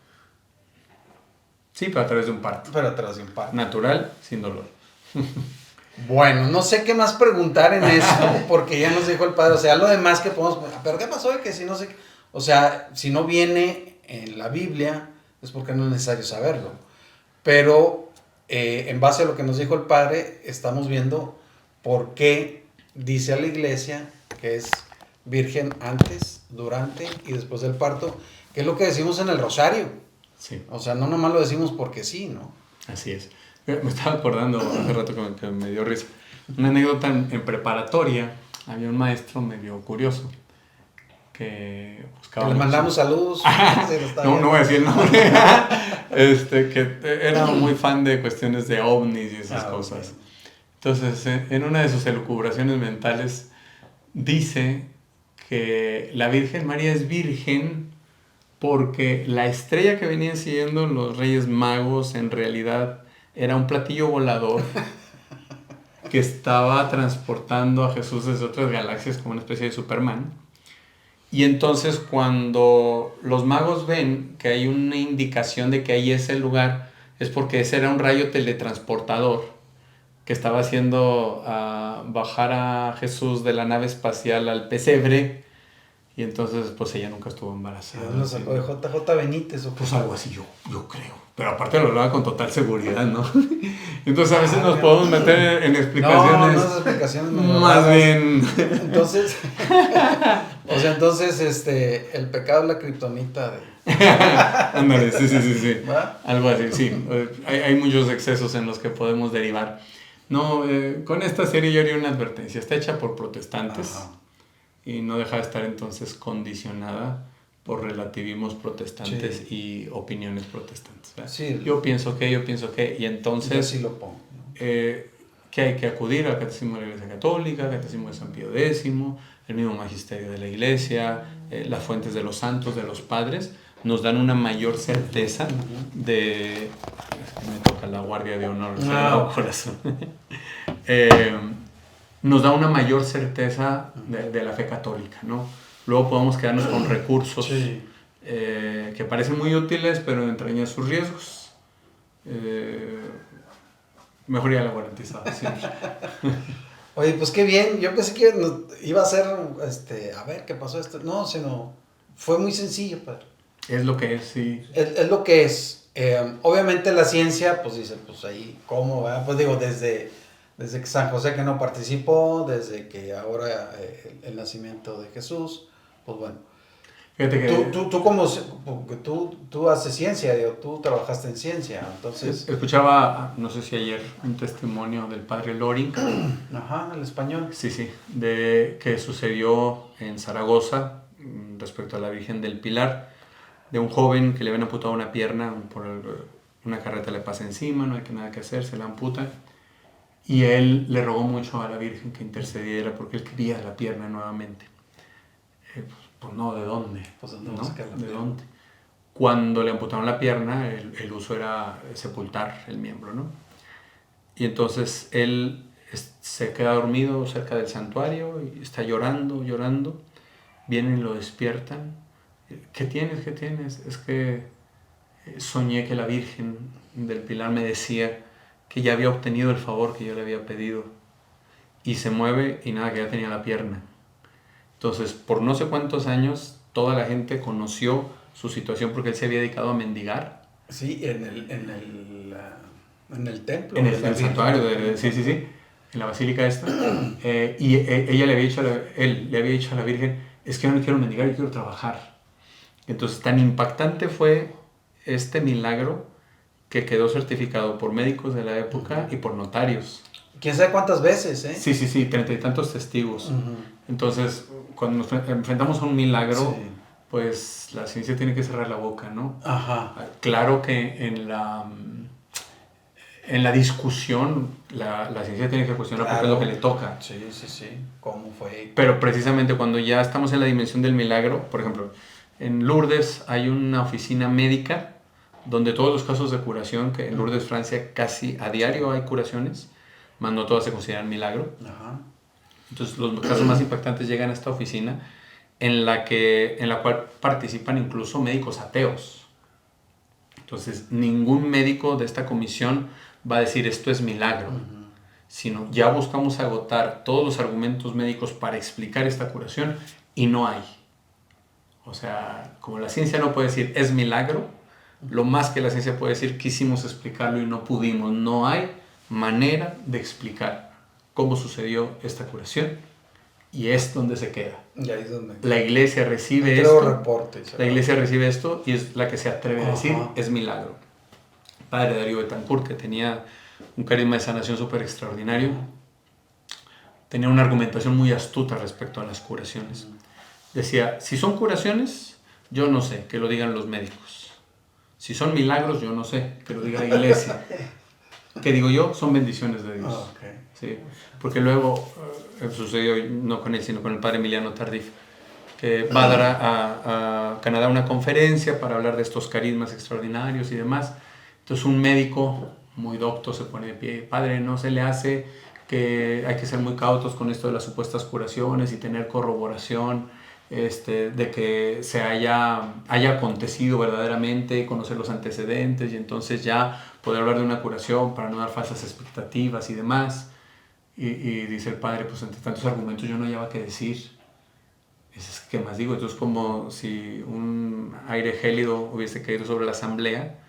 Speaker 2: Sí, pero a través de un parto. Natural, sin dolor.
Speaker 1: Bueno, no sé qué más preguntar en eso, porque ya nos dijo el padre, o sea, lo demás que podemos... ¿Pero qué pasó? Que si no sé... O sea, si no viene en la Biblia, es porque no es necesario saberlo. Pero, en base a lo que nos dijo el padre, estamos viendo por qué dice a la iglesia que es virgen antes, durante y después del parto, que es lo que decimos en el rosario.
Speaker 2: Sí.
Speaker 1: O sea, no nomás lo decimos porque sí, ¿no?
Speaker 2: Así es. Me estaba acordando hace rato que me dio risa. Una anécdota en preparatoria, había un maestro medio curioso que buscaba...
Speaker 1: Que le mandamos saludos.
Speaker 2: No voy a decir el nombre. Que era muy fan de cuestiones de ovnis y esas cosas.
Speaker 1: Okay.
Speaker 2: Entonces, en una de sus elucubraciones mentales, dice que la Virgen María es virgen porque la estrella que venían siguiendo los Reyes Magos en realidad era un platillo volador que estaba transportando a Jesús desde otras galaxias como una especie de Superman. Y entonces cuando los magos ven que hay una indicación de que ahí es el lugar, es porque ese era un rayo teletransportador que estaba haciendo bajar a Jesús de la nave espacial al pesebre. Y entonces, pues ella nunca estuvo embarazada.
Speaker 1: ¿Lo sacó de JJ Benítez o qué?
Speaker 2: Pues algo así, yo creo. Pero aparte lo hablaba con total seguridad, ¿no? Entonces a veces nos podemos meter en explicaciones.
Speaker 1: No, esas explicaciones
Speaker 2: más bien.
Speaker 1: Entonces, o sea, entonces, el pecado es la kriptonita de...
Speaker 2: Ándale, sí.
Speaker 1: ¿Va?
Speaker 2: Algo así, sí. Hay muchos excesos en los que podemos derivar. No, con esta serie yo haría una advertencia. Está hecha por protestantes. Ajá. Y no deja de estar entonces condicionada por relativismos protestantes y opiniones protestantes.
Speaker 1: Sí.
Speaker 2: Yo pienso que, y entonces...
Speaker 1: Yo sí lo pongo, ¿no?
Speaker 2: Que hay que acudir al Catecismo de la Iglesia Católica, al Catecismo de San Pío X, el mismo Magisterio de la Iglesia, las fuentes de los santos, de los padres, nos dan una mayor certeza de... Es que me toca la guardia de honor, corazón. Nos da una mayor certeza de la fe católica, ¿no? Luego podemos quedarnos con recursos que parecen muy útiles, pero entrañan sus riesgos. Mejor ya la garantizada, siempre.
Speaker 1: Oye, pues qué bien. Yo pensé que iba a ser, a ver, ¿qué pasó esto? No, sino fue muy sencillo, padre.
Speaker 2: Es lo que es, sí.
Speaker 1: Es lo que es. Obviamente la ciencia, pues dice, pues ahí, ¿cómo? ¿Verdad? Pues digo, desde que San José que no participó, desde que ahora el nacimiento de Jesús, pues bueno.
Speaker 2: Fíjate que...
Speaker 1: Tú haces ciencia, tú trabajaste en ciencia, entonces...
Speaker 2: Escuchaba, no sé si ayer, un testimonio del padre Loring.
Speaker 1: Ajá, el español.
Speaker 2: Sí, de que sucedió en Zaragoza respecto a la Virgen del Pilar, de un joven que le habían amputado una pierna, una carreta le pasa encima, no hay nada que hacer, se la amputa. Y él le rogó mucho a la Virgen que intercediera porque él quería la pierna nuevamente. Pues no, ¿de dónde?
Speaker 1: Pues
Speaker 2: ¿no? ¿De dónde? Cuando le amputaron la pierna, el uso era sepultar el miembro, ¿no? Y entonces él se queda dormido cerca del santuario y está llorando. Vienen y lo despiertan. ¿Qué tienes? Es que soñé que la Virgen del Pilar me decía que ya había obtenido el favor que yo le había pedido. Y se mueve y nada, que ya tenía la pierna. Entonces, por no sé cuántos años, toda la gente conoció su situación porque él se había dedicado a mendigar.
Speaker 1: Sí, en el templo.
Speaker 2: En el santuario, sí, en la basílica esta. Y él le había dicho a la Virgen, es que yo no quiero mendigar, yo quiero trabajar. Entonces, tan impactante fue este milagro que quedó certificado por médicos de la época y por notarios.
Speaker 1: ¿Quién sabe cuántas veces, eh?
Speaker 2: Sí, 30 y tantos testigos. Entonces, cuando nos enfrentamos a un milagro, pues la ciencia tiene que cerrar la boca, ¿no?
Speaker 1: Ajá.
Speaker 2: Claro que en la discusión la ciencia tiene que cuestionar porque es lo que le toca.
Speaker 1: Sí. ¿Cómo fue?
Speaker 2: Pero precisamente cuando ya estamos en la dimensión del milagro, por ejemplo, en Lourdes hay una oficina médica donde todos los casos de curación, que en Lourdes, Francia, casi a diario hay curaciones, más no todas se consideran milagro.
Speaker 1: Ajá.
Speaker 2: Entonces los casos más impactantes llegan a esta oficina en la cual participan incluso médicos ateos. Entonces ningún médico de esta comisión va a decir esto es milagro, sino ya buscamos agotar todos los argumentos médicos para explicar esta curación y no hay. O sea, como la ciencia no puede decir es milagro, lo más que la ciencia puede decir quisimos explicarlo y no pudimos. No hay manera de explicar cómo sucedió esta curación y es donde se queda.
Speaker 1: Y ahí es donde...
Speaker 2: La iglesia recibe
Speaker 1: creo
Speaker 2: esto.
Speaker 1: reportes.
Speaker 2: La iglesia recibe esto y es la que se atreve a decir, es milagro. Padre Darío Betancourt, que tenía un carisma de sanación súper extraordinario, tenía una argumentación muy astuta respecto a las curaciones. Decía, si son curaciones, yo no sé, que lo digan los médicos. Si son milagros, yo no sé, que lo diga la iglesia. ¿Qué digo yo? Son bendiciones de Dios.
Speaker 1: Okay.
Speaker 2: ¿Sí? Porque luego sucedió, no con él, sino con el padre Emiliano Tardif, que va a dar a Canadá una conferencia para hablar de estos carismas extraordinarios y demás. Entonces un médico muy docto se pone de pie, padre, no se le hace que hay que ser muy cautos con esto de las supuestas curaciones y tener corroboración de que se haya acontecido verdaderamente, conocer los antecedentes y entonces ya poder hablar de una curación para no dar falsas expectativas y demás. Y dice el padre, pues entre tantos argumentos yo no hallaba qué decir. Es que más digo, entonces como si un aire gélido hubiese caído sobre la asamblea,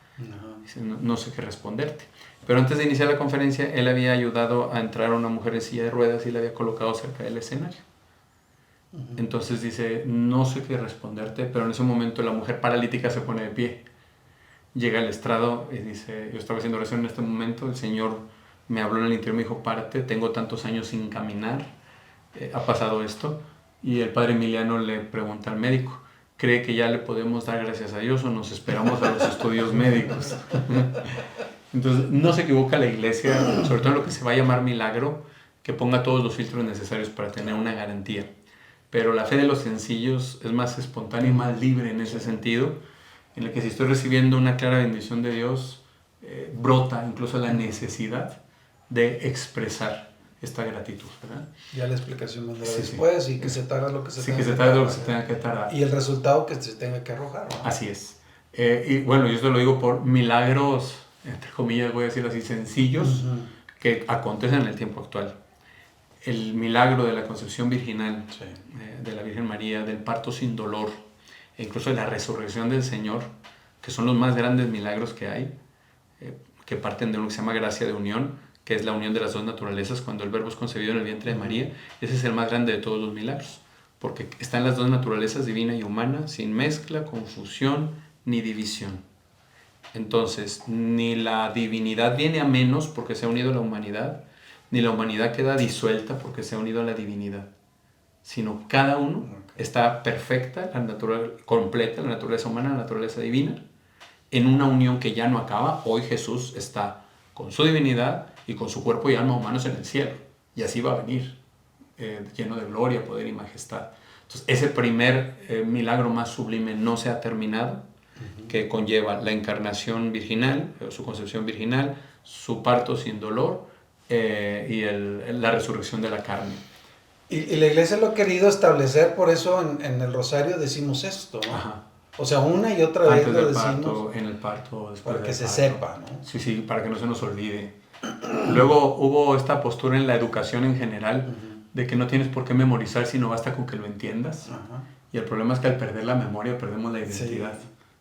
Speaker 2: dice, no sé qué responderte. Pero antes de iniciar la conferencia, él había ayudado a entrar a una mujer en silla de ruedas y la había colocado cerca del escenario. Entonces dice, no sé qué responderte, pero en ese momento la mujer paralítica se pone de pie. Llega al estrado y dice, yo estaba haciendo oración en este momento, el Señor me habló en el interior, me dijo, párate, tengo tantos años sin caminar, ha pasado esto. Y el padre Emiliano le pregunta al médico, ¿cree que ya le podemos dar gracias a Dios o nos esperamos a los estudios médicos? Entonces, no se equivoca la iglesia, sobre todo en lo que se va a llamar milagro, que ponga todos los filtros necesarios para tener una garantía. Pero la fe de los sencillos es más espontánea y más libre en ese sentido, en el que si estoy recibiendo una clara bendición de Dios, brota incluso la necesidad de expresar esta gratitud, ¿verdad?
Speaker 1: Ya la explicación vendrá después, sí. Y que se tarda lo que se tenga que tardar.
Speaker 2: Lo que se tenga que tardar.
Speaker 1: Y el resultado que se tenga que arrojar, ¿no?
Speaker 2: Así es. Y bueno, yo esto lo digo por milagros, entre comillas, voy a decir así, sencillos, que acontecen en el tiempo actual. El milagro de la concepción virginal, de la Virgen María, del parto sin dolor, e incluso de la resurrección del Señor, que son los más grandes milagros que hay, que parten de lo que se llama gracia de unión, que es la unión de las dos naturalezas, cuando el Verbo es concebido en el vientre de María. Ese es el más grande de todos los milagros, porque están las dos naturalezas, divina y humana, sin mezcla, confusión ni división. Entonces, ni la divinidad viene a menos porque se ha unido a la humanidad, ni la humanidad queda disuelta porque se ha unido a la divinidad, sino cada uno está perfecta, completa, la naturaleza humana, la naturaleza divina, en una unión que ya no acaba. Hoy Jesús está con su divinidad y con su cuerpo y alma humanos en el cielo, y así va a venir, lleno de gloria, poder y majestad. Entonces, ese primer milagro más sublime no se ha terminado, que conlleva la encarnación virginal, su concepción virginal, su parto sin dolor y la resurrección de la carne.
Speaker 1: Y la iglesia lo ha querido establecer, por eso en el rosario decimos esto, ¿no?
Speaker 2: Ajá.
Speaker 1: O sea, una y otra vez lo decimos.
Speaker 2: Parto, en el parto, después
Speaker 1: para que se
Speaker 2: parto.
Speaker 1: sepa, ¿no?
Speaker 2: Sí, para que no se nos olvide. Luego hubo esta postura en la educación en general, de que no tienes por qué memorizar, sino basta con que lo entiendas. Y el problema es que al perder la memoria perdemos la identidad,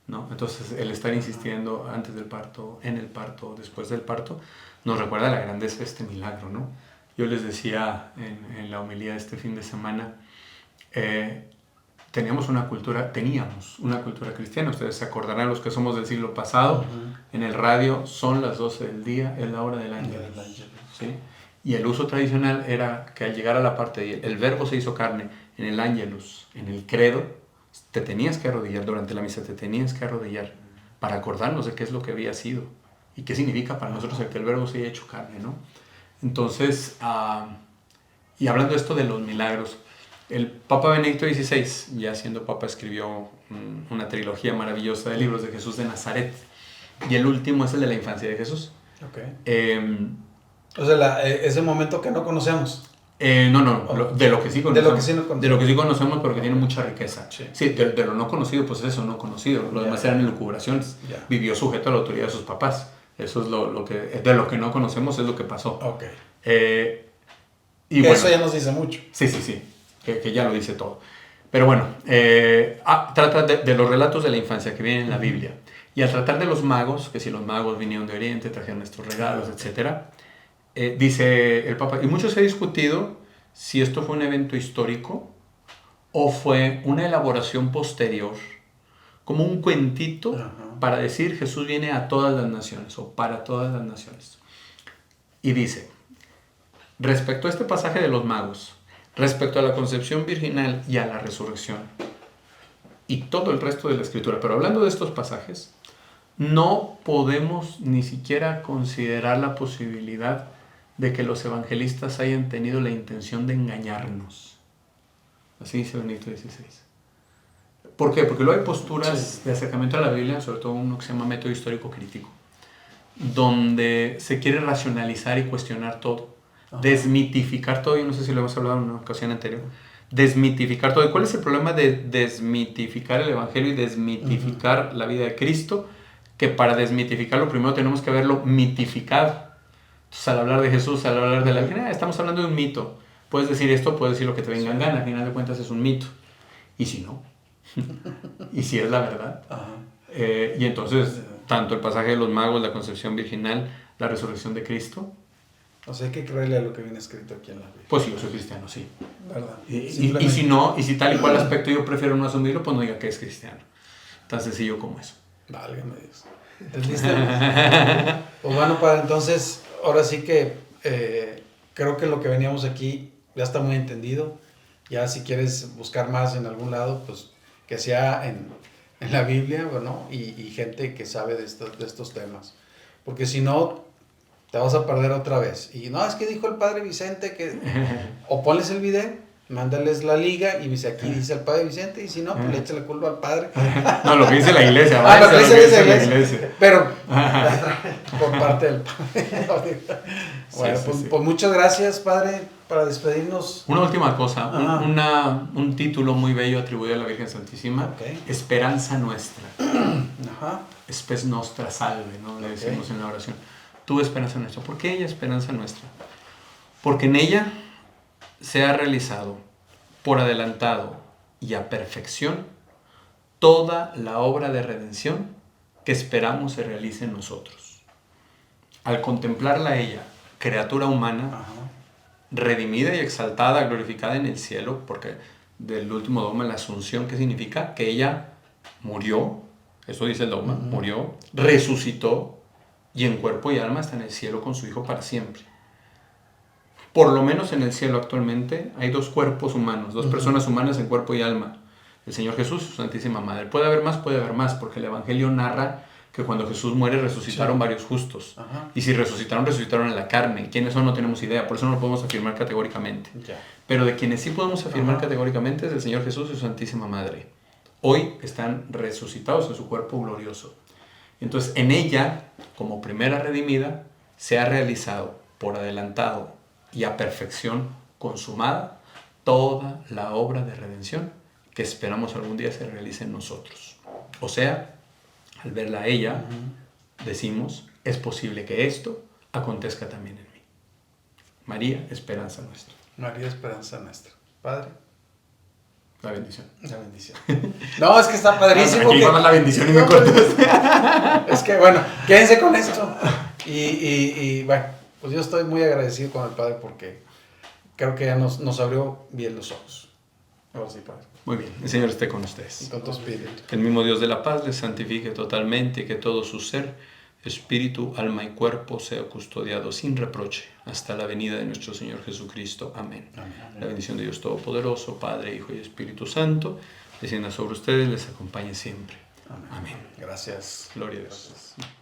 Speaker 2: ¿no? Entonces el estar insistiendo antes del parto, en el parto, después del parto, nos recuerda la grandeza de este milagro, ¿no? Yo les decía en la homilía de este fin de semana, teníamos una cultura cristiana. Ustedes se acordarán, los que somos del siglo pasado, en el radio son las 12 del día, es la hora del ángelus, ¿sí? Y el uso tradicional era que al llegar a la parte de el Verbo se hizo carne, en el ángelus, en el credo, te tenías que arrodillar durante la misa, te tenías que arrodillar para acordarnos de qué es lo que había sido y qué significa para nosotros el que el Verbo se haya hecho carne, ¿no? Entonces, y hablando de esto de los milagros, el Papa Benedicto XVI, ya siendo Papa, escribió una trilogía maravillosa de libros de Jesús de Nazaret, y el último es el de la infancia de Jesús.
Speaker 1: O sea, ese momento que no conocemos.
Speaker 2: De lo que sí conocemos. De lo que sí conocemos, pero que tiene mucha riqueza. Sí, de lo no conocido, pues eso, no conocido. Lo demás eran elucubraciones. Vivió sujeto a la autoridad de sus papás. Eso es de lo que no conocemos, es lo que pasó.
Speaker 1: Y bueno, eso ya nos dice mucho.
Speaker 2: Sí. Que ya lo dice todo. Pero bueno, trata de los relatos de la infancia que vienen en la Biblia. Y al tratar de los magos, que si los magos vinieron de Oriente, trajeron estos regalos, etc., dice el Papa, y mucho se ha discutido si esto fue un evento histórico o fue una elaboración posterior, como un cuentito para decir Jesús viene a todas las naciones o para todas las naciones. Y dice, respecto a este pasaje de los magos, respecto a la concepción virginal y a la resurrección, y todo el resto de la escritura, pero hablando de estos pasajes, no podemos ni siquiera considerar la posibilidad de que los evangelistas hayan tenido la intención de engañarnos. Así dice Benedicto XVI. ¿Por qué? Porque luego hay posturas de acercamiento a la Biblia, sobre todo uno que se llama método histórico crítico, donde se quiere racionalizar y cuestionar todo, desmitificar todo. Yo no sé si lo hemos hablado en una ocasión anterior. Desmitificar todo. ¿Y cuál es el problema de desmitificar el Evangelio y desmitificar la vida de Cristo? Que para desmitificarlo primero tenemos que haberlo mitificado. Entonces, al hablar de Jesús, al hablar de la Virgen, estamos hablando de un mito. Puedes decir esto, puedes decir lo que te venga en gana. Al final de cuentas es un mito. ¿Y si no? ¿Y si es la verdad? Y entonces, tanto el pasaje de los magos, la concepción virginal, la resurrección de Cristo.
Speaker 1: O sea, hay que creerle a lo que viene escrito aquí en la Biblia.
Speaker 2: Pues si yo soy cristiano, sí.
Speaker 1: ¿Verdad?
Speaker 2: Y si no, y si tal y cual aspecto yo prefiero no asumirlo, pues no diga que es cristiano. Tan sencillo como eso.
Speaker 1: Válgame Dios. ¿Entendiste? Pues bueno, padre, entonces, ahora sí que creo que lo que veníamos aquí ya está muy entendido. Ya si quieres buscar más en algún lado, pues que sea en la Biblia, bueno, y gente que sabe de estos temas. Porque si no, te vas a perder otra vez. Y no, es que dijo el padre Vicente que... O ponles el video, mándales la liga y dice, aquí dice el padre Vicente, y si no, pues le echa la culpa al padre.
Speaker 2: No, lo que dice la iglesia.
Speaker 1: Lo que dice la iglesia. Pero por parte del padre. Bueno, pues muchas gracias, padre, para despedirnos.
Speaker 2: Una última cosa, un título muy bello atribuido a la Virgen Santísima, Esperanza Nuestra. Spes Nostra Salve, ¿no? Le decimos en la oración. Tu esperanza nuestra. ¿Por qué ella esperanza nuestra? Porque en ella se ha realizado por adelantado y a perfección toda la obra de redención que esperamos se realice en nosotros. Al contemplarla a ella, criatura humana, redimida y exaltada, glorificada en el cielo, porque del último dogma, la asunción, ¿qué significa? Que ella murió, eso dice el dogma, murió, resucitó, y en cuerpo y alma está en el cielo con su Hijo para siempre. Por lo menos en el cielo actualmente hay dos cuerpos humanos, dos personas humanas en cuerpo y alma. El Señor Jesús y su Santísima Madre. Puede haber más, porque el Evangelio narra que cuando Jesús muere resucitaron varios justos. Y si resucitaron, resucitaron en la carne. ¿Quiénes son? No tenemos idea, por eso no lo podemos afirmar categóricamente. Pero de quienes sí podemos afirmar categóricamente es el Señor Jesús y su Santísima Madre. Hoy están resucitados en su cuerpo glorioso. Entonces, en ella, como primera redimida, se ha realizado por adelantado y a perfección consumada toda la obra de redención que esperamos algún día se realice en nosotros. O sea, al verla a ella, decimos, es posible que esto acontezca también en mí. María, esperanza nuestra.
Speaker 1: María, esperanza nuestra. Padre.
Speaker 2: La bendición.
Speaker 1: La bendición. No, es que está padrísimo.
Speaker 2: Aquí la bendición y me cortas.
Speaker 1: Es que, bueno, quédense con esto. Y bueno, pues yo estoy muy agradecido con el Padre porque creo que ya nos abrió bien los ojos. Ahora sí, Padre.
Speaker 2: Muy bien, el Señor esté con ustedes.
Speaker 1: Y con tu espíritu.
Speaker 2: Que el mismo Dios de la paz les santifique totalmente y que todo su ser, espíritu, alma y cuerpo sea custodiado sin reproche hasta la venida de nuestro Señor Jesucristo. Amén. La bendición de Dios Todopoderoso, Padre, Hijo y Espíritu Santo, descienda sobre ustedes, les acompañe siempre. Amén.
Speaker 1: Gracias.
Speaker 2: Gloria a Dios.
Speaker 1: Gracias.